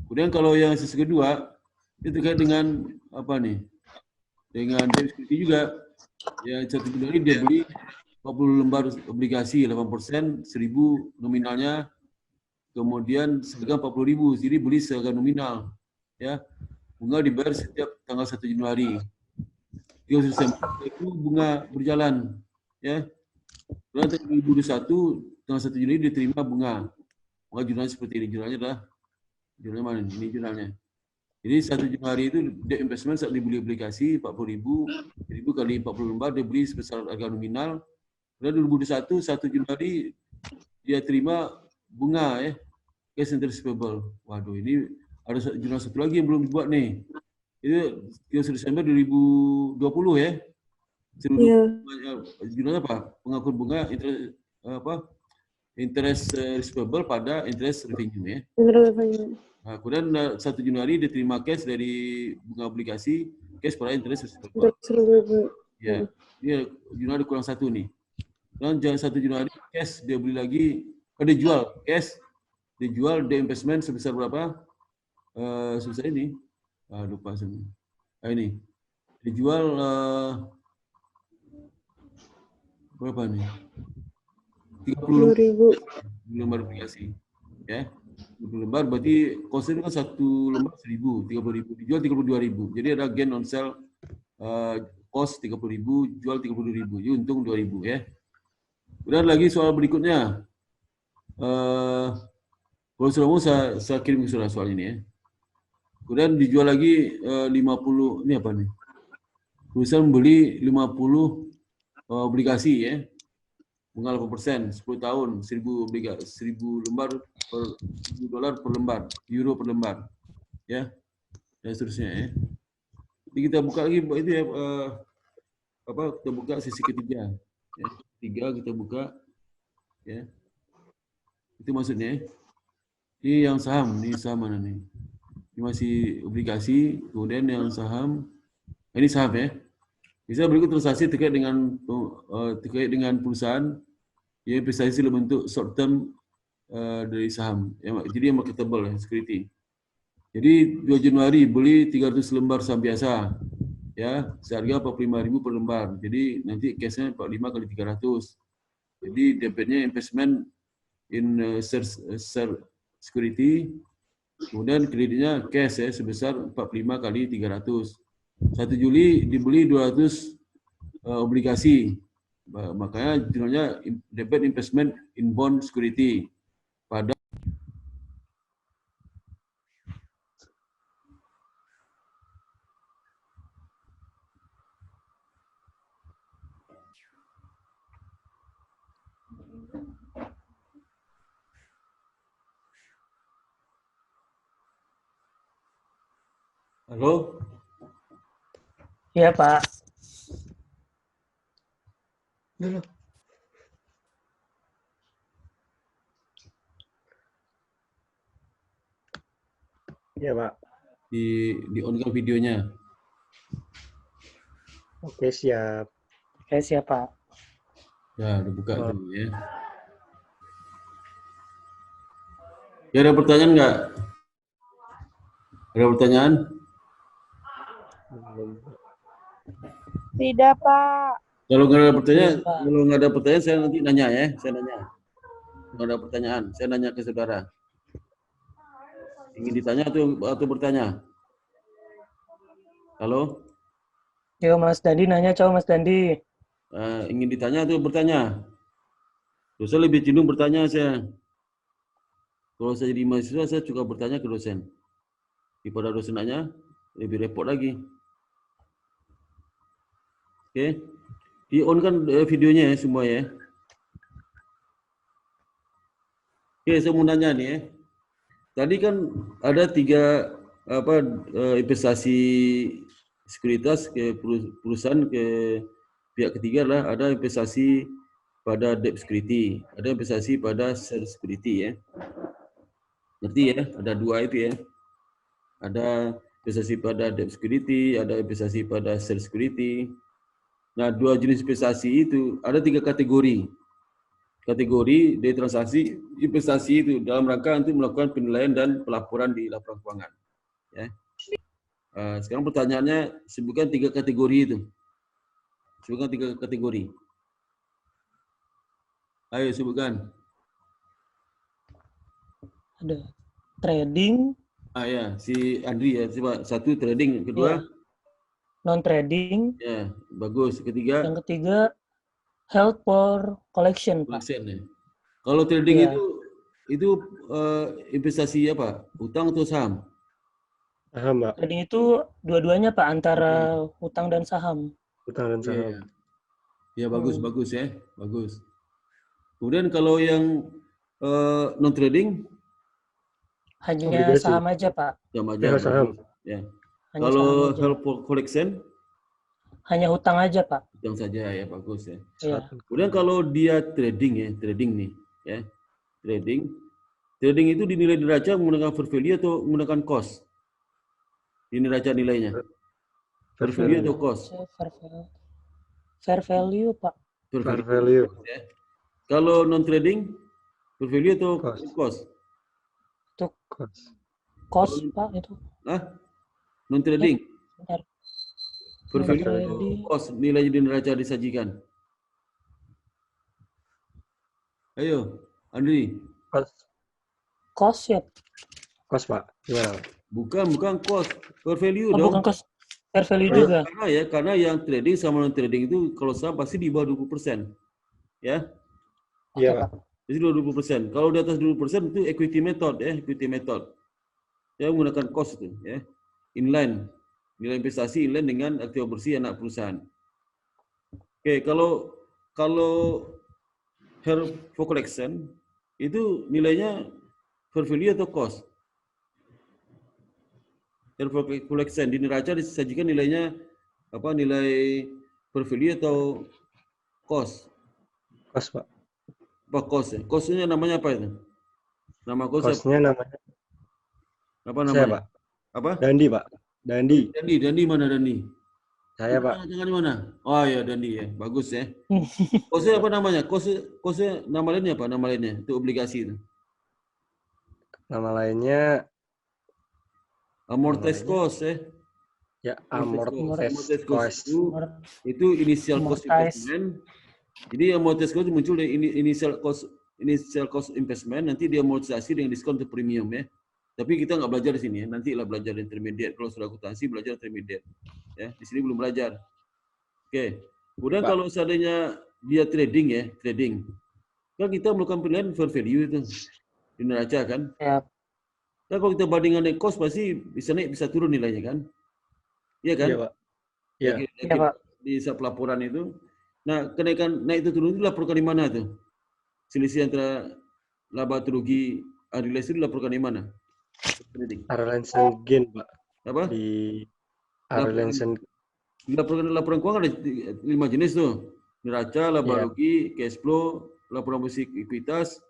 Kemudian kalau yang sesi kedua, itu terkait dengan apa nih? Dengan debt security juga. Ya, 1 Januari dia beli 40 lembar obligasi 8%, 1.000 nominalnya. Kemudian seharga 40.000, jadi beli seharga nominal. Ya. Bunga dibayar setiap tanggal 1 Januari. Itu bunga berjalan. Ya. Bulan 2021 tanggal 1 Juni diterima bunga. Maka jurnalnya seperti ini. Jurnalnya adalah jurnalnya mana? Ini jurnalnya. Jadi 1 Januari itu debt investment saat dibeli obligasi 40.000, 1.000 kali 40 lembar dia beli sebesar harga nominal. Kemudian 2021 1 Januari dia terima bunga ya. Cash interest payable. Waduh, ini ada jurnal satu lagi yang belum dibuat nih. Itu 31 Desember 2020 ya. Jurnalnya apa? Pengakuan bunga interest interest receivable pada interest revenue ya. Nah, kemudian 1 Januari diterima cash dari bunga obligasi, cash pada interest receivable. Ya, dia Januari kurang 1 nih. Dan 1 Januari cash dia beli lagi, dia jual cash, dijual di investment sebesar berapa? Sebesar ini. Lupa sebenarnya. Ini dijual berapa nih? 30.000 lembar obligasi. Ya. 20 lembar berarti kosnya kan 1 lembar 1.000, 30.000 dijual 32.000. Jadi ada gain on sale cost 30.000, jual 32.000. Jadi untung 2.000 ya. Kemudian lagi soal berikutnya. Kalau sudah mau saya kirim ke soal ini ya. Kemudian dijual lagi 50, ini apa nih? Perusahaan membeli 50 obligasi ya. Bunga 8%, 10 tahun, 1.000 lembar per $1.000 per lembar, euro per lembar. Ya. Dan seterusnya ya. Jadi kita buka lagi itu ya kita buka sesi ketiga. Ya. Ketiga kita buka ya. Itu maksudnya. Ini yang saham, ini saham mana nih? Ini masih obligasi, kemudian yang saham Ini saham ya. Bisa berikut transaksi terkait dengan perusahaan yang investasi dalam bentuk short term dari saham. Jadi yang marketable security. Jadi 2 Januari beli 300 lembar saham biasa. Ya, seharga 45.000 per lembar. Jadi nanti cashnya 45 kali 300. Jadi debitnya investment in share security. Kemudian kreditnya cash ya sebesar 45 kali 300. 1 Juli dibeli 200 obligasi. Makanya judulnya debit investment in bond security pada Halo? Iya, Pak. Dulu. Iya, Pak. Di on kan videonya. Oke, siap. Oke, siap, Pak. Ya, udah buka dulu ya. Ya, ada pertanyaan nggak? Ada pertanyaan? Tidak, Pak. Kalau nggak ada pertanyaan, Iya, Pak. kalau nggak ada pertanyaan saya nanti nanya ya. Saya nanya. Nggak ada pertanyaan, saya nanya ke saudara. Ingin ditanya atau bertanya? Halo? Yo, Mas Dandi nanya, coba Mas Dandi. Ingin ditanya atau bertanya? Terus saya lebih cenderung bertanya saya. Kalau saya jadi mahasiswa, saya suka bertanya ke dosen. Daripada dosen nanya, lebih repot lagi. Oke. Di-on kan videonya ya semua ya. Oke, saya mau nanya nih ya. Tadi kan ada 3 investasi sekuritas ke perusahaan ke pihak ketiga lah. Ada investasi pada debt security, ada investasi pada share security ya. Ngerti ya? Ada 2 itu ya. Ada investasi pada debt security, ada investasi pada share security. Nah, 2 jenis investasi itu ada 3 kategori. Kategori dari transaksi investasi itu dalam rangka untuk melakukan penilaian dan pelaporan di laporan keuangan. Ya. Sekarang pertanyaannya, sebutkan 3 kategori itu. Sebutkan 3 kategori. Ayo sebutkan. Ada trading, Ya, si Andri ya, coba 1 trading, kedua non-trading, ya, bagus. Ketiga yang ketiga held for collection, Pak. collection ya. Kalau trading Iya. itu investasi apa? Utang atau saham? Paham, Pak. Trading itu dua-duanya, Pak, antara hutang dan saham. Utang dan saham. Ya, bagus ya, bagus. Kemudian kalau yang non trading Hanya Obligasi. saham aja, Pak. sama Ya, aja. saham. Bagus. Ya. Hanya Kalau saham aja. held for collection Hanya hutang aja, Pak. yang saja ya, bagus ya. Iya. Kemudian kalau dia trading ya, trading nih ya. Trading itu dinilai neraca menggunakan fair value atau menggunakan cost? Ini neraca nilainya. Fair value atau cost? Fair value, Pak. Fair value. Ya. Kalau non trading, fair value atau cost? Itu Cost. cost, Pak, itu. Non trading. Bentar. Fair value atau Non-trading. cost nilai di neraca disajikan. Ayo, Andri. Cost ya? Cost, Pak. Gimana? Bukan cost, fair value Oh, dong. bukan cost. Fair value juga. Karena yang trading sama non trading itu kalau saham pasti di bawah 20%. Ya. Iya, Oke, Pak. Jadi 20%. Kalau di atas 20% itu equity method ya, equity method. Ya, menggunakan cost itu ya. Inline. Nilai investasi inline dengan aktiva bersih anak perusahaan. Oke, kalau held for collection itu nilainya fair value atau cost? Held for collection di neraca disajikan nilainya apa? Nilai fair value atau cost? Cost, Pak. Apa cost ya? Costnya namanya apa itu? Nama cost Costnya namanya. apa Saya, namanya? Pak. Apa? Dandi, Pak. Dandi. Dandi mana Dandi? Saya, Pak. Tangan di mana? Oh ya, Dandi ya. Bagus ya. Kosnya apa namanya? Kosnya nama lainnya apa? Nama lainnya itu obligasi itu. Nama lainnya Amortized Namanya? cost ya. ya Amortized cost cost. itu initial cost Amortize. investment. Jadi amortized cost muncul dari initial cost investment, nanti dia amortisasi dengan diskon untuk premium ya. Tapi kita nggak belajar di sini ya. Nanti lah belajar intermediate. Kalau sudah akuntansi belajar intermediate. Ya, di sini belum belajar. Oke. Kemudian Pak. kalau seandainya dia trading ya, trading. Kan kita melakukan pilihan fair value itu di neraca kan. Ya, Kan kalau kita bandingkan dengan cost pasti bisa naik bisa turun nilainya kan. Iya kan? Iya, Pak. Iya. Iya, Pak. Di saat pelaporan itu. Nah, kenaikan naik itu turun itu dilaporkan di mana tuh? Selisih antara laba atau rugi unrealized itu dilaporkan di mana? Unrealized gain, Pak. Apa? Di unrealized Laporan keuangan ada 5 jenis tuh. Neraca, laba Iya. rugi, cash flow, laporan bersih ekuitas,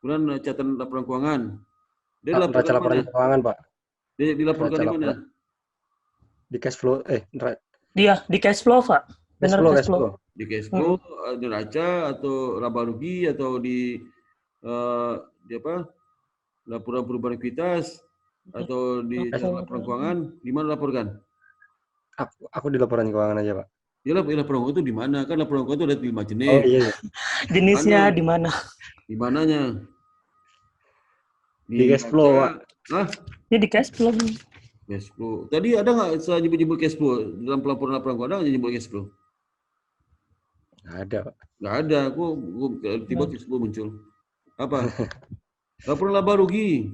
kemudian catatan laporan keuangan. Dia Pak, dilaporkan neraca di laporan mana? keuangan, Pak. Dia dilaporkan Neraca di mana? laporan. Di cash flow, dia di cash flow, Pak. cash Benar flow, cash cash flow. flow. Di cash flow, neraca atau laba rugi atau di apa? Laporan perubahan ekuitas atau di laporan keuangan, di mana laporkan? Aku di laporan keuangan aja, Pak. Ya laporan keuangan itu di mana? Kan laporan keuangan itu ada 5 jenis. Oh iya, iya. Jenisnya di mana? Di mananya? Di cash flow, Pak. Hah? Dia di cash flow. Cash flow. Tadi ada nggak saya nyebut cash flow dalam laporan keuangan ada nyebut cash flow? Nggak ada, Pak. Nggak ada. Aku tiba cash flow muncul. Apa? Laporan laba rugi.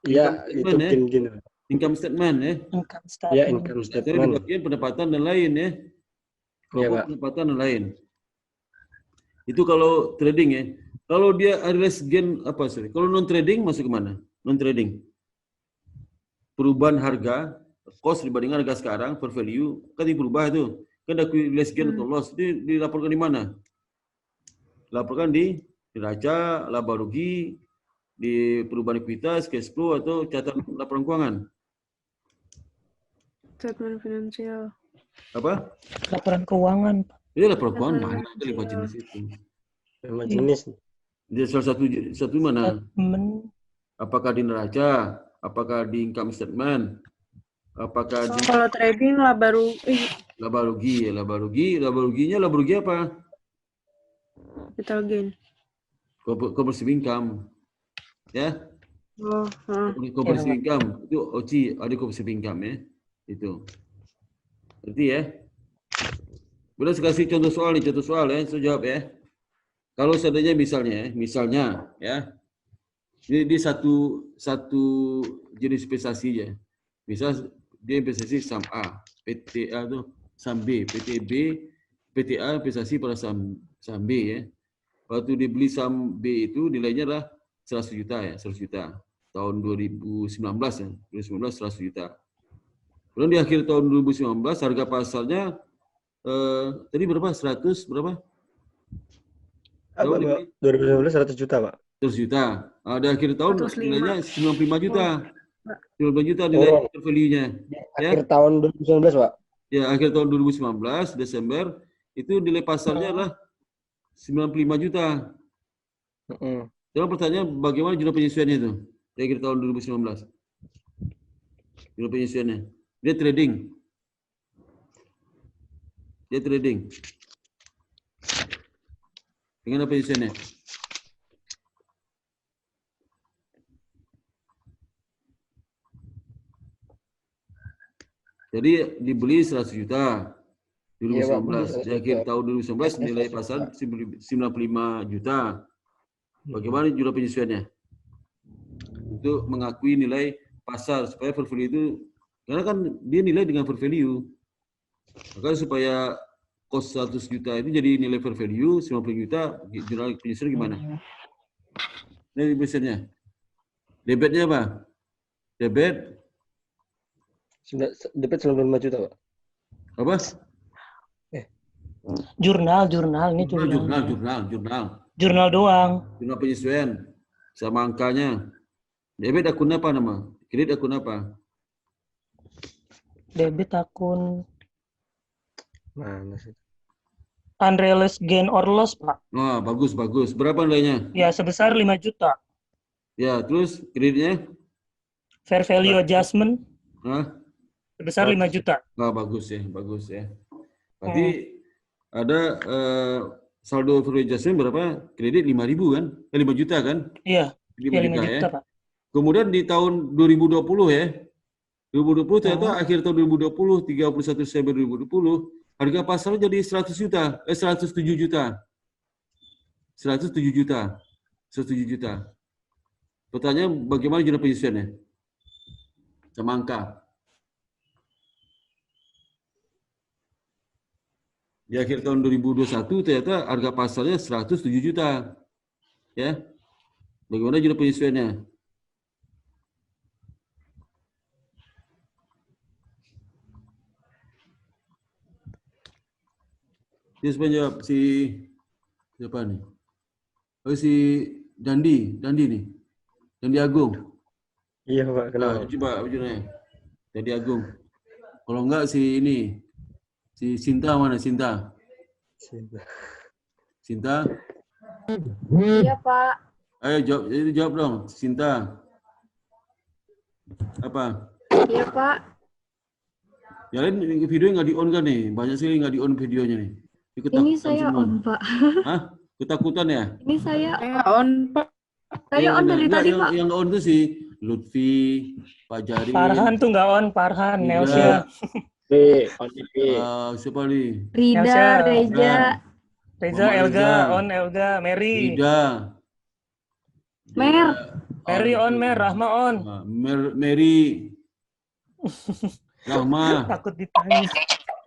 Iya, Income itu statement, ya? gain-gain. Income statement ya. Income Iya, statement. income Jadi di statement. bagian pendapatan dan lain ya. Iya, Pokok Pak. pendapatan dan lain. Itu kalau trading ya. Kalau dia unrealized gain apa sih? Kalau non trading masuk ke mana? Non trading. Perubahan harga, cost dibandingkan harga sekarang, per value, kan ini berubah itu. Kan ada unrealized gain atau loss. Itu dilaporkan di mana? Laporkan di neraca, laba rugi, di perubahan ekuitas, cash flow atau catatan laporan keuangan. Statement finansial. Apa? Laporan keuangan, Pak. Ini laporan keuangan mana? Ada 5 jenis itu. 5 jenis. Dia salah satu mana? Apakah di neraca? Apakah di income statement? Apakah di Kalau trading lah baru laba rugi? Ya, laba rugi. Laba rugi apa? capital gain. Comprehensive income. Ya, Oh, comprehensive income. Itu OC, ada comprehensive income ya. Itu. Berarti ya. Boleh saya kasih contoh soal nih, saya jawab ya. Kalau seandainya misalnya ya. Ini satu jenis investasi ya. Misal dia investasi saham A, PTA itu saham B, PTA investasi pada saham B ya. Waktu dibeli saham B itu nilainya adalah 100 juta ya, 100 juta. Tahun 2019 ya, 2019 100 juta. Kemudian di akhir tahun 2019 harga pasarnya tadi berapa? 100 berapa? Apa, Pak? 2019 100 juta, Pak. 100 juta. Di akhir tahun 105. nilainya 95 juta. 95 juta nilai value-nya. Ya. Akhir tahun 2019, Pak. Ya, akhir tahun 2019 Desember itu nilai pasarnya adalah 95 juta. Sekarang pertanyaan bagaimana jumlah penyesuaiannya itu di akhir tahun 2019? Jumlah penyesuaiannya. Dia trading. Dengan apa penyesuaiannya? Jadi dibeli 100 juta 2019. Di akhir tahun 2019 nilai pasar 95 juta. Bagaimana jumlah penyesuaiannya? Untuk mengakui nilai pasar supaya fair value itu, karena kan dia nilai dengan fair value. Maka supaya cost 100 juta itu jadi nilai fair value 90 juta, jumlah penyesuaian gimana? Ini penyesuaiannya. Debitnya apa? Debit 95 juta, Pak. apa? Jurnal ini Jurnal. Jurnal doang. Jurnal penyesuaian sama angkanya. Debit akun apa nama? Kredit akun apa? Debit akun Mana sih? Unrealized gain or loss, Pak. Nah, bagus, bagus. Berapa nilainya? Ya, sebesar 5 juta. Ya, terus kreditnya? Fair value adjustment Hah? sebesar 5 juta. Nah, bagus ya, bagus ya. Berarti ada saldo value adjustment berapa? Kredit 5.000 kan? 5 juta kan? Iya, 5 ya 5 juta juta, ya. Pak. Kemudian di tahun 2020 ya. 2020 ternyata akhir tahun 2020, 31 Desember 2020, harga pasarnya jadi 100 juta, 107 juta. 107 juta. 107 juta. Pertanyaan bagaimana jurnal penyesuaiannya? Sama angka. Di akhir tahun 2021 ternyata harga pasarnya 107 juta. Ya. Bagaimana jurnal penyesuaiannya? Dia sebenarnya jawab si siapa nih? Oh, si Dandi nih. Dandi Agung. Iya Pak, kenapa? Coba ujungnya. Dandi Agung. Kalau enggak si ini. Si Sinta mana? Sinta. Sinta? Iya, Pak. Ayo jawab dong, Sinta. Apa? Iya, Pak. Yang lain videonya nggak di-on kan nih? Banyak sekali nggak di-on videonya nih. Ini saya semua. on, Pak. Hah? Ketakutan ya? Ini saya On, Pak. Saya on dari tadi, Pak. Yang on tuh si Lutfi, Pak Jari. Farhan tuh nggak on, Farhan, Nelsia. Siapa nih? Rida, Elsa. Reja, Reza, Mama Elga, Reza. on Elga, Mary. Rida. Mer. Mary on, Mer, Rahma on. Mary. Rahma. Takut ditanya.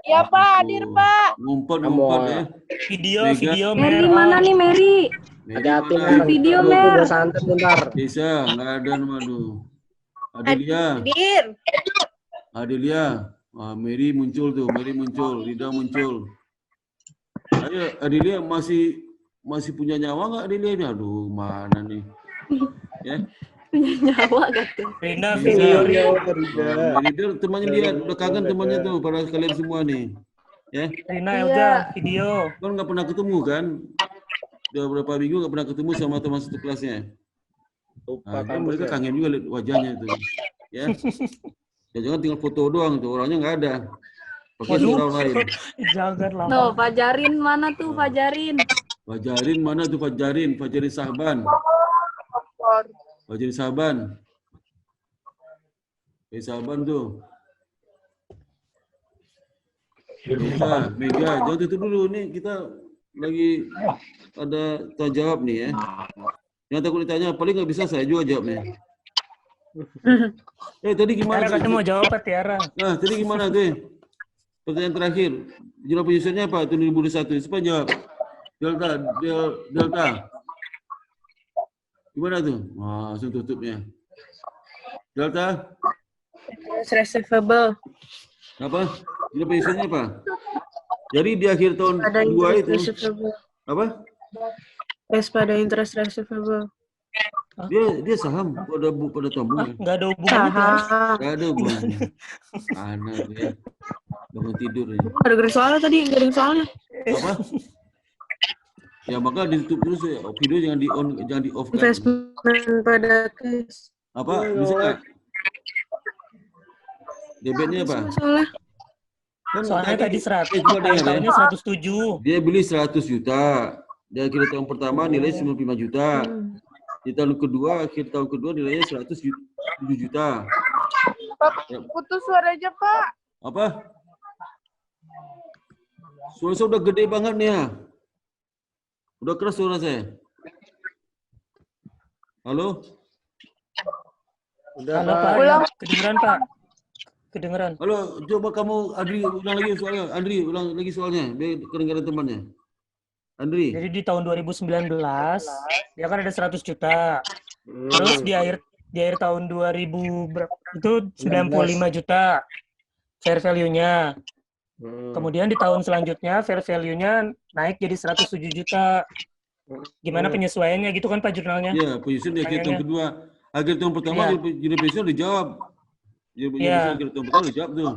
Iya, Pak. Hadir, Pak. Ngumpet ya. Video, Mega. video, Mary Mer mana on. nih, Mary? Hati-hati Mana? Mer. Video, Gua Mer. santet bentar. Desa, nggak ada nama lu. Adelia. Hadir. Adelia. Mary muncul tuh, Rida muncul. Ayo, Adelia masih punya nyawa nggak Adelia ini? Aduh, mana nih? Ya. Nyawa gitu. Rina, Bisa. video, Rina. Rida temannya dia, udah kangen temannya tuh, pada kalian semua nih. Ya, Rina, Iya. Elga, video. kan nggak pernah ketemu kan? Udah berapa minggu nggak pernah ketemu sama teman satu kelasnya. Lupa Kan kampus mereka ya. kangen juga lihat wajahnya tuh. Ya. Jangan tinggal foto doang tuh, orangnya nggak ada. Pakai Waduh. orang lain. Janganlah. Tuh, Fajarin mana tuh, Fajarin? Fajarin mana tuh Fajarin? Fajarin Sahban. Fajarin Sahban. Sahban tuh. Mega, jangan tutup dulu nih, kita lagi ada tanya jawab nih ya. Yang takut ditanya, paling nggak bisa saya juga jawabnya. Tadi gimana? Tiara katanya mau jawab apa, Tiara? Nah, tadi gimana tuh? Pertanyaan terakhir. Jurnal penyesuaiannya apa? Tahun 2021. Siapa jawab? Delta. Gimana tuh? Wah, langsung tutupnya. Delta, Interest receivable. apa? Jurnal penyesuaiannya apa? Jadi di akhir tahun Pada kedua interest itu, receivable. apa? Pada interest receivable. Dia saham pada tabung. Nggak ada hubungannya, Tiara. Saham. Gak ada hubungannya. Anak ya. Bangun tidur ya. Ada garis soalnya tadi, nggak ada soalnya. Apa? Ya maka ditutup terus ya. Video jangan di on, jangan di off kan. Investment pada cash. Apa? Bisa nggak? Debitnya apa? Soalnya Kan Soalnya tadi 100, coba dengar ya. tahunnya 107. Dia beli 100 juta. Di akhir tahun pertama nilai 95 juta. Di tahun kedua, akhir tahun kedua nilainya 107 juta. Putus suara aja, Pak. Apa? Suara saya udah gede banget nih ya. Udah keras suara saya. Halo? Udah Halo, Pak. Pak. Kedengeran, Pak. Kedengeran. Halo, coba kamu Andri ulang lagi soalnya. Andri ulang lagi soalnya. Biar kedengaran temannya. Andri. Jadi di tahun 2019, dia kan ada 100 juta. Terus di akhir tahun 2000 itu 95 juta fair value-nya. Kemudian di tahun selanjutnya fair value-nya naik jadi 107 juta. Gimana penyesuaiannya gitu kan Pak jurnalnya? Iya, penyesuaian di akhir tahun kedua. Akhir tahun pertama jurnal penyesuaian dijawab. Jurnal Iya. akhir tahun pertama dijawab tuh.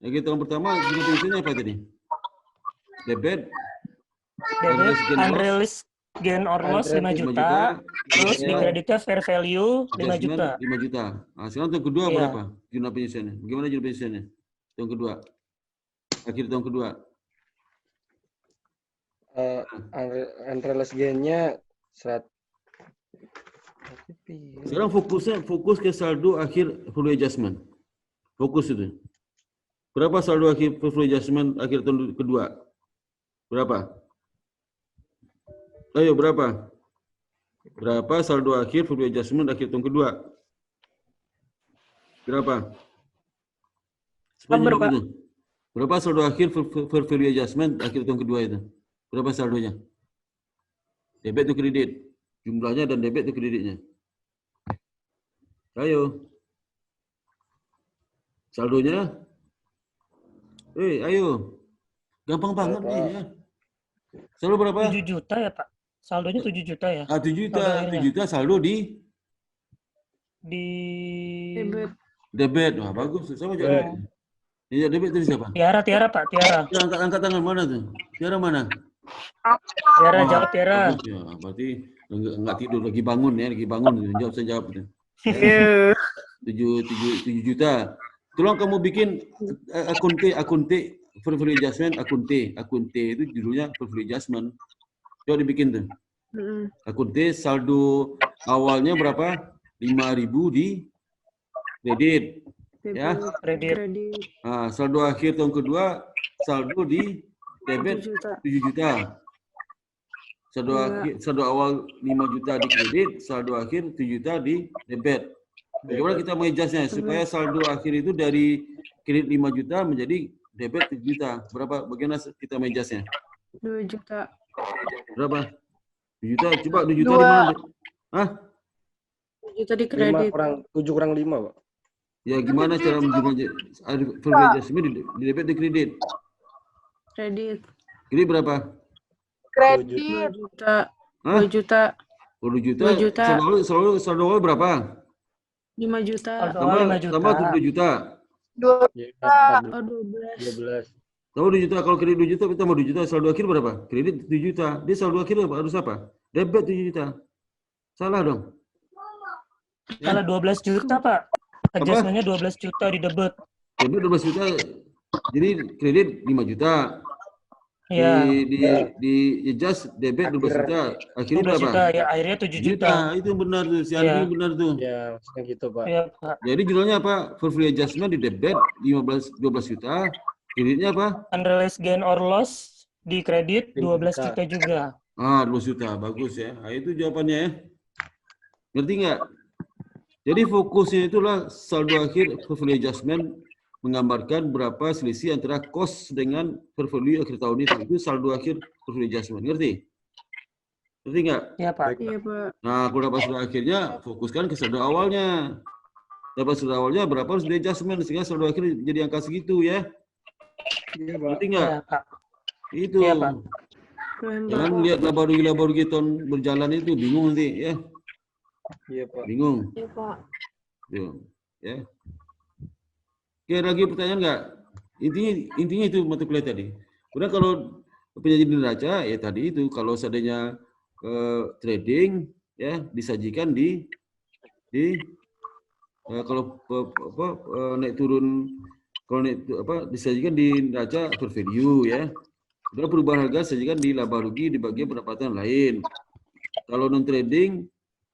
Lagi tahun pertama jumlah pensiunnya apa tadi? Debit, Debit, unrealized gain or loss 5 juta. Terus di kreditnya fair value 5 juta. 5 juta. Nah, sekarang tahun kedua Iya. berapa jumlah pensiunnya? Bagaimana jumlah pensiunnya? Tahun kedua. Akhir tahun kedua. Unrealized gain-nya 100. Sekarang fokus ke saldo akhir portfolio adjustment. Fokus itu. Berapa saldo akhir portfolio adjustment akhir tahun kedua? Berapa? Ayo berapa? Berapa saldo akhir portfolio adjustment akhir tahun kedua? Berapa? Sepanjang Berapa? itu. Berapa saldo akhir portfolio adjustment akhir tahun kedua itu? Berapa saldonya? Debit atau kredit? Jumlahnya dan debit atau kreditnya? Ayo. Saldonya? Ayo. Gampang banget nih ya. Saldo berapa? 7 juta ya, Pak? Saldonya 7 juta ya? 7 juta. Saldo akhirnya. 7 juta saldo di debit. Wah, bagus. Sama aja. Ya, debit itu siapa? Tiara, Pak, Tiara. Ya, angkat tangan mana tuh? Tiara mana? Tiara, jawab Tiara. Bagus, ya, berarti enggak tidur, lagi bangun ya, lagi bangun. Jawab saya jawab itu. 7 juta. Tolong kamu bikin akun T, portfolio adjustment, akun T itu judulnya portfolio adjustment. Coba dibikin tuh. Akun T saldo awalnya berapa? 5.000 di kredit. Ya. Kredit. Nah, saldo akhir tahun kedua saldo di debit 7 juta. Saldo awal 5 juta di kredit, saldo akhir 7 juta di debit. Bagaimana kita mengadjustnya supaya saldo akhir itu dari kredit 5 juta menjadi debit 7 juta. Berapa? Bagaimana kita mengadjustnya? 2 juta. Berapa? 7 juta. Coba 2 juta di mana? Hah? 2 juta di kredit. 7 kurang 5, Pak. Ya gimana cara menjumlah portfolio adjustment di debit di kredit? Kredit. Kredit berapa? 2 Kredit. juta. Hah? 2 juta. 2 juta. 2 juta. Saldo awal berapa? 5 juta. Saldo awal 5 juta. Tambah 2 juta. 12. Tambah 2 juta. Kalau kredit 2 juta, tambah 2 juta. Saldo akhir berapa? Kredit 7 juta. Dia saldo akhir harus apa? Debit 7 juta. Salah dong. Salah 12 juta, Pak. Adjustmentnya 12 juta di debit. Debit 12 juta. Jadi kredit 5 juta. Iya. Di adjust debit 12 juta. Akhirnya 12 berapa? juta, ya akhirnya 7 juta. Itu benar tuh. Si Andi benar tuh. Ya, maksudnya gitu, Pak. Iya, Pak. Jadi judulnya apa? Portfolio adjustment di debit 12 juta. Kreditnya apa? Unrealized gain or loss di kredit 12 juta juga. 12 juta. Bagus ya. Nah, itu jawabannya ya. Ngerti nggak? Jadi fokusnya itulah saldo akhir portfolio adjustment menggambarkan berapa selisih antara cost dengan portfolio akhir tahun itu. Itu saldo akhir portfolio adjustment. Ngerti? Ngerti nggak? Iya, Pak. Iya, Pak. Nah, kalau dapat saldo akhirnya, fokuskan ke saldo awalnya. Dapat saldo awalnya berapa harus di adjustment sehingga saldo akhir jadi angka segitu ya. Iya, Pak. Ngerti nggak? Iya, Pak. Itu. Iya, Pak. Jangan lihat laba-rugi tahun berjalan itu bingung nanti ya. Iya, Pak. Bingung. Iya, Pak. Tuh, ya. Oke, lagi pertanyaan nggak? Intinya itu mata kuliah tadi. Kemudian kalau penyajian neraca ya tadi itu kalau seandainya trading ya disajikan kalau naik turun kalau disajikan di neraca fair value ya. Kemudian perubahan harga disajikan di laba rugi di bagian pendapatan lain. Kalau non trading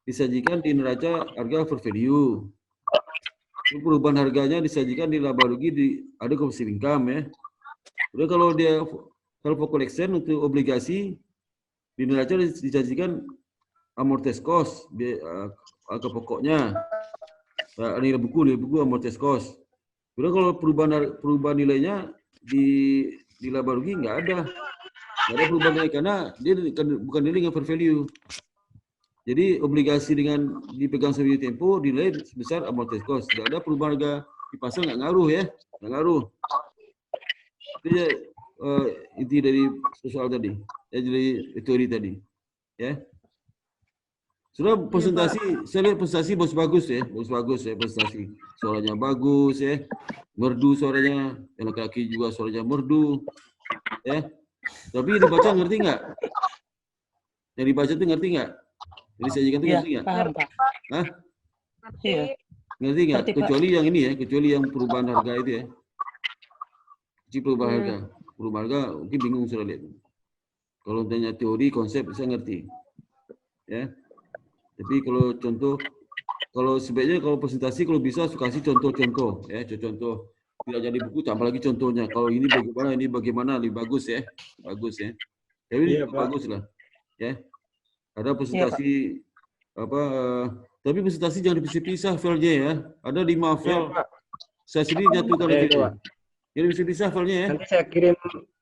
disajikan di neraca harga fair value. Perubahan harganya disajikan di laba rugi ada comprehensive income ya. Kemudian kalau for collection untuk obligasi di neraca disajikan amortized cost angka pokoknya. Nilai buku amortized cost. Kemudian kalau perubahan nilainya di laba rugi nggak ada perubahan nilai karena dia bukan nilai dengan fair value. Jadi obligasi dengan dipegang sampai tempo nilai sebesar amortized cost. Tidak ada perubahan harga di pasar, nggak ngaruh ya, nggak ngaruh. Itu ya, inti dari soal tadi, ya jadi teori tadi, ya. Sudah presentasi, saya lihat presentasi bagus ya, bagus ya presentasi. Suaranya bagus ya, merdu suaranya, yang laki-laki juga suaranya merdu, ya. Tapi yang dibaca ngerti nggak? Yang dibaca tuh ngerti nggak? Jadi saya tuh Iya, ngerti nggak? paham, Pak. Hah? Iya. Ngerti nggak? Ngerti, Pak. Kecuali yang ini ya, kecuali yang perubahan harga itu ya. Jadi perubahan harga, perubahan harga mungkin bingung sudah lihat. Kalau tanya teori, konsep saya ngerti, ya. Tapi kalau contoh, kalau sebaiknya kalau presentasi kalau bisa kasih contoh-contoh, ya, contoh. Tidak jadi buku, tambah lagi contohnya. Kalau ini bagaimana, lebih bagus ya, bagus ya. Tapi bagus lah, ya. Ada presentasi tapi presentasi jangan dipisah-pisah filenya ya. Ada 5 file. Saya sendiri nyatukan itu. Jadi dipisah-pisah filenya ya.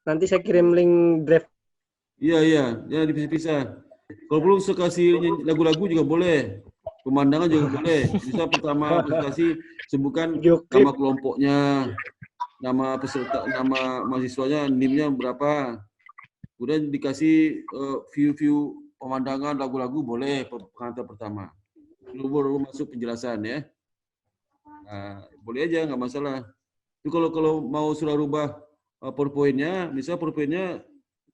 Nanti saya kirim link drive. Iya, jangan dipisah-pisah. Kalau perlu saya kasih lagu-lagu juga boleh. Pemandangan juga boleh. Bisa pertama presentasi sebutkan nama kelompoknya, nama peserta, nama mahasiswanya, NIM-nya berapa. Kemudian dikasih view-view pemandangan, lagu-lagu boleh pengantar pertama. Baru masuk penjelasan ya. Nah, boleh aja, nggak masalah. Itu kalau mau sudah rubah PowerPoint-nya, misalnya PowerPoint-nya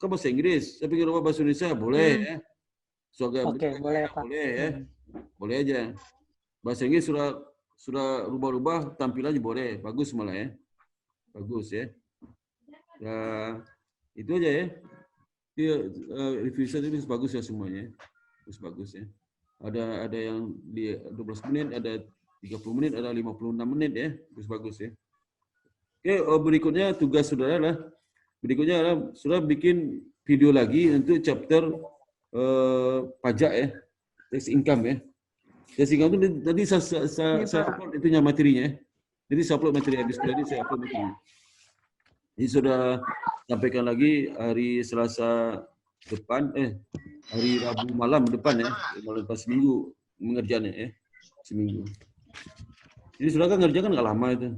kan bahasa Inggris, tapi rubah bahasa Indonesia boleh ya. Oke, boleh Pak. Boleh ya. Boleh aja. Bahasa Inggris sudah rubah-rubah, tampilannya boleh, bagus malah ya. Bagus ya. Ya, itu aja ya. Review saya itu bagus ya semuanya. Bagus ya. Ada yang di 12 menit, ada 30 menit, ada 56 menit ya. Bagus ya. Oke, berikutnya tugas saudara lah. Berikutnya adalah saudara bikin video lagi untuk chapter pajak ya. Tax income ya. Tax income itu tadi saya upload itunya materinya. Jadi saya upload materi habis tadi saya upload materinya. Ini sudah sampaikan lagi hari Selasa depan, hari Rabu malam depan ya, malam pas seminggu mengerjakannya ya, seminggu. Jadi sudah kan ngerjakan nggak lama itu.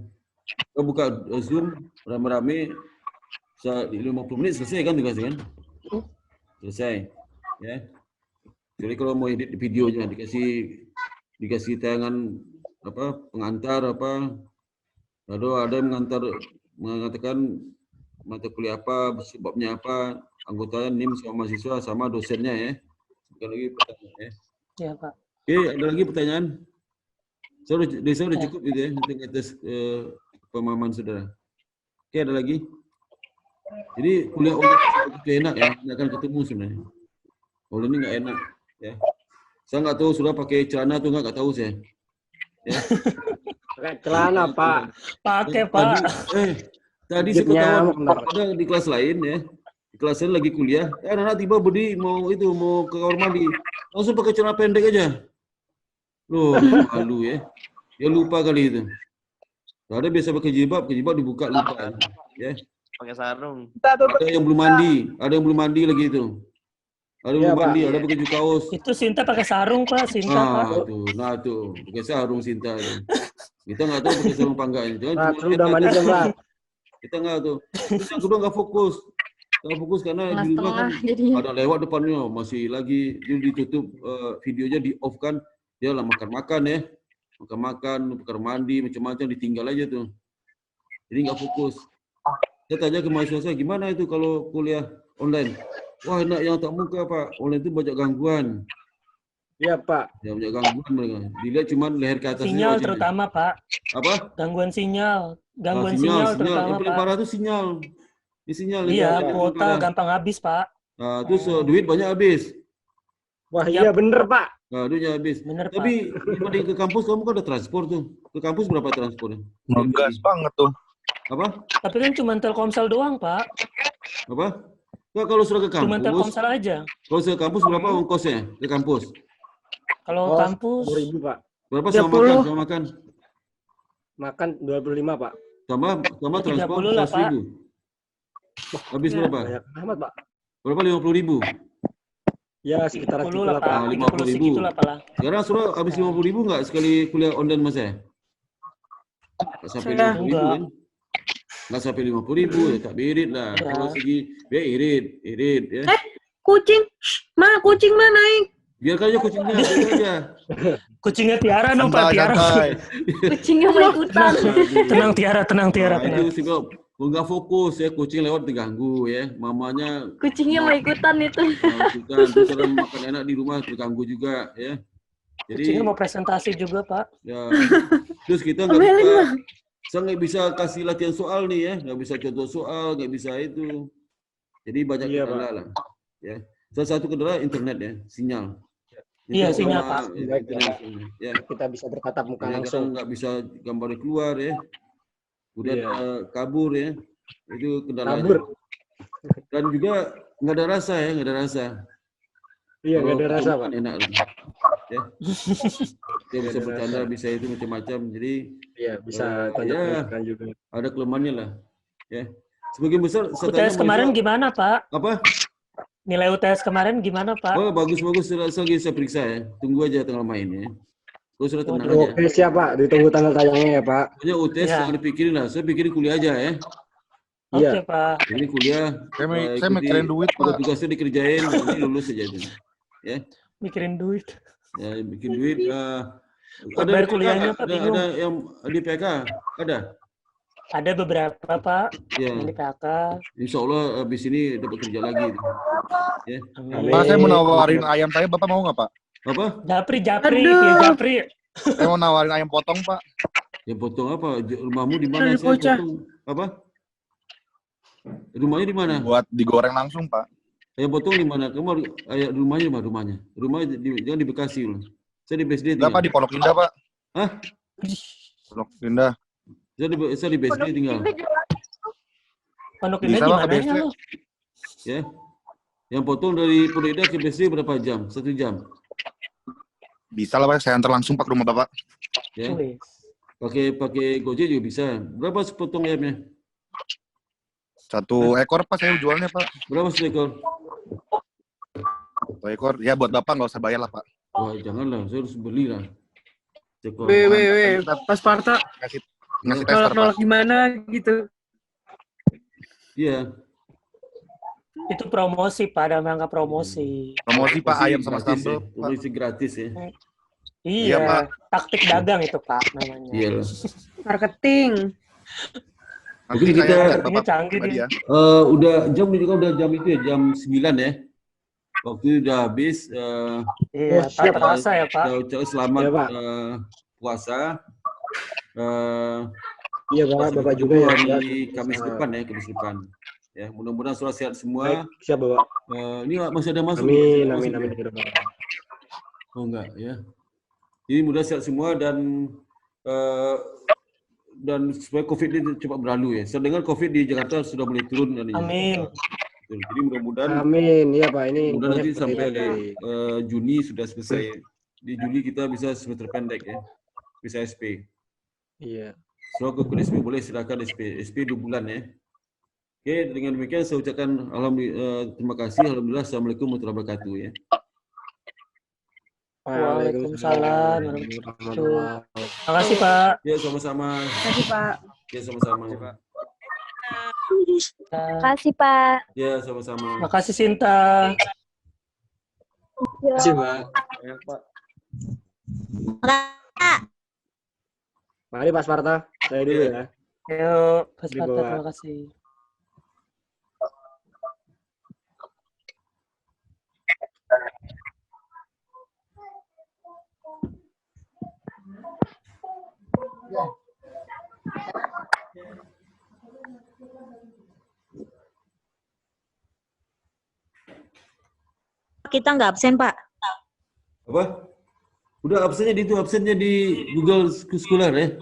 Kita buka Zoom rame-rame, 50 menit selesai kan tugasnya kan? Selesai, ya. Jadi kalau mau edit videonya dikasih tayangan pengantar lalu ada yang mengatakan mata kuliah apa, sebabnya apa, anggotanya NIM sama mahasiswa sama dosennya ya. Bukan lagi pertanyaan ya. Iya Pak. Oke, ada lagi pertanyaan? Saya udah cukup gitu ya untuk atas pemahaman saudara. Oke, ada lagi? Jadi kuliah online itu enak ya, nggak akan ketemu sebenarnya. Online ini nggak enak ya. Saya nggak tahu sudah pakai celana atau nggak tahu saya. Ya. Celana Pak. Pakai Pak. Tadi seketahuan ada di kelas lain ya. Di kelas lain lagi kuliah. Anak tiba berdiri mau ke kamar mandi. Langsung pakai celana pendek aja. Loh, malu ya. Dia lupa kali itu. Ada biasa pakai jilbab dibuka lupa ya. Pakai sarung. Ada yang belum mandi lagi itu. Ada yang belum mandi, ada pakai baju kaos. Itu Sinta pakai sarung Pak, Sinta Pak. Tuh, pakai sarung Sinta. Kita nggak tahu pakai sarung apa enggak. Udah mandi Pak. Kita nggak tahu. Terus yang kedua nggak fokus. Nggak fokus karena di rumah kan ada lewat depannya masih lagi ditutup videonya di off kan. Dia lah makan-makan ya. Makan-makan, kamar mandi, macam-macam ditinggal aja tuh. Jadi nggak fokus. Saya tanya ke mahasiswa saya, gimana itu kalau kuliah online? Wah, enak yang tak muka Pak. Online itu banyak gangguan. Iya Pak. Ya, banyak gangguan mereka. Dilihat cuma leher ke atas. Sinyal terutama Pak. Apa? Gangguan sinyal. Gangguan sinyal terutama yang paling Pak. parah itu sinyal. Ini sinyal. Iya, kuota gampang habis Pak. Nah, terus duit banyak habis. Wah, iya bener Pak. Nah, duitnya habis. Bener, tapi dibanding ke kampus kamu kan ada transport tuh. Ke kampus berapa transportnya? Ngegas banget tuh. Apa? Tapi kan cuma Telkomsel doang, Pak. Apa? Nggak, kalau sudah ke kampus. Cuma Telkomsel aja. Kalau sudah ke kampus berapa ongkosnya ke kampus? Kalau kampus 10.000 Pak. Berapa sama makan? Makan 25 Pak. Sama transport 30 lah, Pak. 100.000. Habis berapa? Banyak amat Pak. Berapa 50.000? Ya sekitar 50 lah Pak. 50.000. Segitu lah Pak. Sekarang sudah habis 50.000 nggak sekali kuliah online Mas ya? Nggak sampai 50.000 kan? Nggak sampai 50.000 ya tak irit lah. Kalau segi irit ya. Kucing, kucing mah naik. Biarkan aja kucingnya, biarkan aja. Kucingnya Tiara dong, Pak. Santai, Tiara. santai. Kucingnya mau ikutan. Tenang, Tiara. Tenang, Tiara. Nah, itu sih kok nggak fokus ya, kucing lewat terganggu ya. Mamanya Kucingnya mau ikutan itu. bukan, terus orang makan enak di rumah terganggu juga ya. Jadi Kucingnya mau presentasi juga, Pak. ya, terus kita nggak bisa kasih latihan soal nih ya, nggak bisa contoh soal, nggak bisa itu. Jadi banyak Iya, kendala lah. Ya, salah satu kendala internet ya, sinyal. Iya, Internet sinyal, sama Pak. internet, ya. Kita bisa bertatap muka Kadang-kadang langsung. nggak bisa gambarnya keluar ya. Kemudian Iya. kabur ya, itu kendalanya. Kabur. Dan juga nggak ada rasa ya, nggak ada rasa. Iya, nggak ada Kalau rasa, ketemu Pak. kan enak tuh. Ya. Dia bisa ada bercanda, rasa. bisa itu macam-macam. Jadi Iya, bisa ya. tonjok-tonjokan juga. ada kelemahannya lah. Ya. Sebagian besar saya UTS tanya kemarin Malaysia, gimana, Pak? apa? Nilai UTS kemarin gimana, Pak? Oh, bagus-bagus, lagi saya periksa ya. Tunggu aja tanggal main ya. Terus sudah tenang Waduh. aja. Oke, siap, Pak. Ditunggu tanggal tayangnya ya, Pak. Pokoknya UTS Ya. jangan dipikirin lah. Saya pikirin kuliah aja ya. Oke, Iya. Pak. Ini kuliah. Saya mikirin duit, Udah Pak. tugasnya dikerjain, nanti lulus aja itu. Ya, Mikirin duit. ya bikin duit. Buat bayar kuliahnya, Pak, bingung. Ada yang di PK, ada. Ada beberapa, Pak. Ya, Yang di PHK. insya Allah habis ini dapat kerja lagi. Ya, Amin. Pak, saya mau nawarin ayam saya, Bapak mau nggak, Pak? apa? Japri, Aduh. pilih Japri. Saya mau nawarin ayam potong, Pak. Ya potong apa? Rumahmu di mana? Dari Saya bocah. potong apa? Rumahnya di mana? Buat digoreng langsung, Pak. Ayam potong di mana? Kamu rumahnya di mana? Rumahnya jangan di Bekasi loh. Saya di BSD Enggak, Pak, di Pondok Indah, Pak. Hah? Pondok Indah. Saya di BSD tinggal. Pondok Indah Bisa, Pak, gimana ke ya BSD. lo? Ya. Yang potong dari Pondok Indah ke BSD berapa jam? 1 jam. Bisa lah, Pak. Saya antar langsung, Pak, ke rumah Bapak. Ya. Wih. Pakai Gojek juga bisa. Berapa sepotong ayamnya? 1 ekor, Pak, saya jualnya, Pak. Berapa seekor? 1 ekor. Ya, buat Bapak nggak usah bayar lah, Pak. Wah, janganlah. Saya harus beli lah. Seekor. Pas Parta Ngasih tester, Pak. nolak-nolak gimana gitu. Iya. Itu promosi, Pak. Dalam rangka promosi. Promosi, Pak, ayam sama Gratis sambal, ya. Pak. Promosi gratis ya. Iya, Iya, Pak. taktik dagang itu, Pak, namanya. Iya lah. Marketing. Nanti Mungkin kita- saya chat Artinya Bapak canggih pribadi dia. ya. Udah jam juga udah jam itu ya, jam 9 ya. Waktu udah habis. Iya, Oh, tak siap, terasa ya, Pak. Kita ucapkan selamat Iya, Pak. puasa. Iya, Pak. Bapak juga ya. Hari Kamis depan ya, Kamis depan. Ya, mudah-mudahan selalu sehat semua. Baik, siap, Bapak. Ini masih ada masuk. Amin, Masih amin, ada amin. masuk. Oh enggak ya. Jadi mudah sehat semua dan supaya COVID ini cepat berlalu ya. Saya dengar COVID di Jakarta sudah mulai turun. Amin. Jadi mudah-mudahan Amin. Iya, Pak. Ini mudah nanti banyak seperti sampai itu dari Juni sudah selesai. Di Juli kita bisa semester pendek ya. Bisa SP. Iya. So ke SP boleh silakan SP 2 bulan ya. Oke, dengan demikian saya ucapkan terima kasih. Alhamdulillah. Assalamualaikum warahmatullahi wabarakatuh ya. Waalaikumsalam warahmatullahi. Terima kasih, Pak. Ya sama-sama. Kasih Pak. Ya sama-sama. Kasih, Pak. Ya sama-sama. Terima kasih, Sinta. Terima kasih, Pak. Ya, Pak. Mari, Pak Sparta. Saya dulu ya. Yuk, Pak Di Sparta, bawah. terima kasih. Kita nggak absen, Pak. Apa? Udah absennya di Google Scholar ya.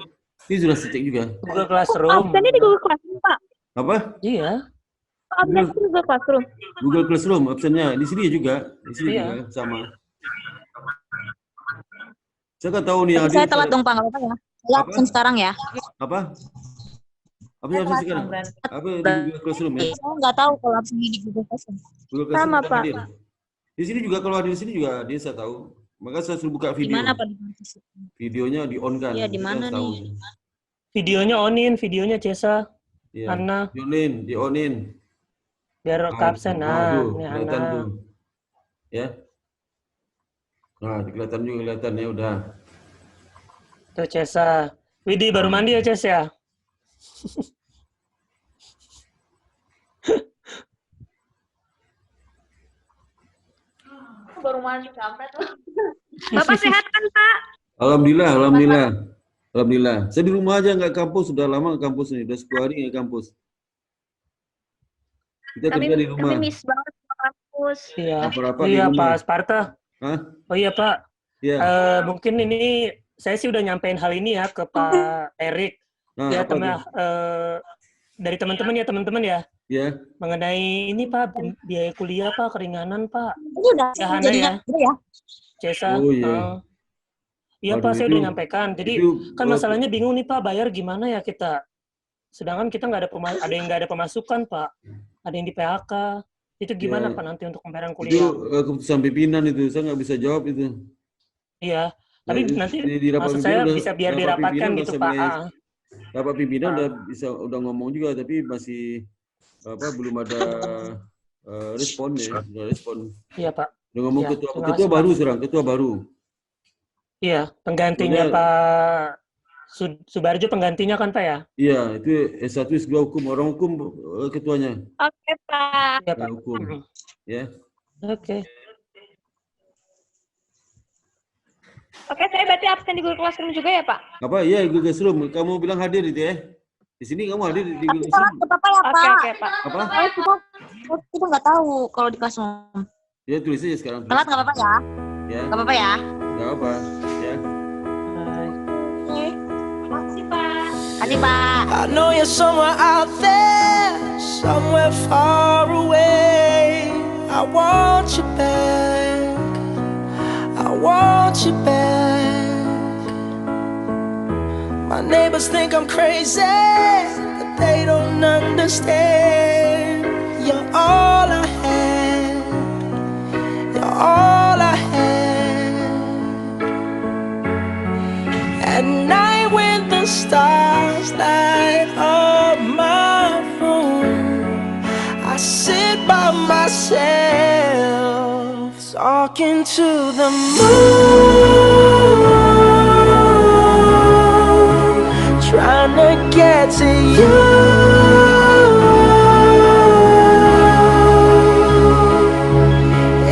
Ini sudah saya cek juga. Google Classroom. Absennya di Google Classroom, Pak. Apa? Iya. Absennya di Google Classroom. Google Classroom absennya di sini juga. Di sini Iya. juga sama. Saya kan tahu nih Tapi Adil. saya telat dong, Pak. Nggak apa-apa ya. Saya Apa? absen sekarang ya. Apa? Apa yang absen sekarang? Apa di Google Classroom ya? Saya nggak tahu kalau absennya di Google Classroom. Google Classroom Sama, sudah Pak. hadir. Di sini juga kalau hadir di sini juga dia saya tahu. Maka saya suruh buka Di video. mana, Pak? Videonya di on kan. Iya, di mana Saya tahu. nih? Videonya onin, videonya Cesa, Iya. Ana, Di onin. biar ke absen. Nah, Aduh, ini kelihatan Ana. tuh. Ya. Nah, kelihatan juga kelihatan ya udah. Tuh Cesa. Widi baru mandi ya Ces ya? Baru mandi sampai tuh. Bapak sehat kan, Pak? Alhamdulillah, alhamdulillah. Alhamdulillah. Saya di rumah aja nggak kampus, sudah lama nggak kampus nih, udah 10 hari nggak kampus. Kita kerja di rumah. Kami miss banget sama kampus. Iya. Apa-apa di Iya rumah. Pak Sparta. Hah? Oh iya Pak. Iya. Mungkin ini saya sih udah nyampein hal ini ya ke Pak Erik. Nah, Ya apa tuh? dari teman-teman ya. Ya. Mengenai ini Pak, biaya kuliah Pak, keringanan Pak. Ini udah Ya Hana jadinya ya. gitu ya. Cesa. Oh iya. Iya Waduh, Pak, saya itu- udah nyampaikan. Jadi itu- kan masalahnya bingung nih Pak, bayar gimana ya kita? Sedangkan kita nggak ada ada yang nggak ada pemasukan Pak, ada yang di PHK. Itu gimana Ya. Pak nanti untuk pembayaran Itu kuliah? keputusan pimpinan itu, saya nggak bisa jawab itu. Iya, tapi Ya, nanti di rapat maksud pimpinan saya udah- bisa biar rapat dirapatkan pimpinan gitu udah Pak. mulai- Rapat pimpinan Ah. udah ngomong juga, tapi masih belum ada respon ya, udah respon. Iya Pak. Udah ngomong Ya, ketua terima ketua kasih, baru Pak. sekarang, ketua baru. Iya, penggantinya Soalnya- Pak Subarjo penggantinya kan Pak ya? Iya, itu S1 S2 hukum, orang hukum ketuanya. Oke, Pak. Iya Pak. Hukum. Mhm. Ya. Oke. Oke, saya berarti absen di Google Classroom juga ya, Pak? Apa? Iya, Google Classroom. Kamu bilang hadir itu ya? Di sini kamu hadir di Google Kita Classroom. ke Papa ya, Oke, Pak. oke, Pak. Apa? Kita nggak tahu kalau di kelas umum. Ya tulis aja sekarang. Telat nggak apa-apa ya? Ya. Nggak apa-apa ya? Nggak apa. Ya. Hai. Makasih, Pak. Kasih, Pak. I know you're somewhere out there, somewhere far away. I want you back. I want you back. My neighbors think I'm crazy, but they don't understand. You're all I have. You're all I have. At night when the stars light up my room, I sit by myself talking to the moon, trying to get to you.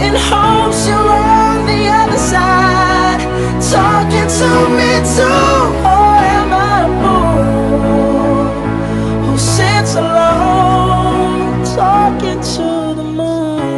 In hopes you're on the other side, talking to me too. Or am I a fool who sits alone, talking to the moon?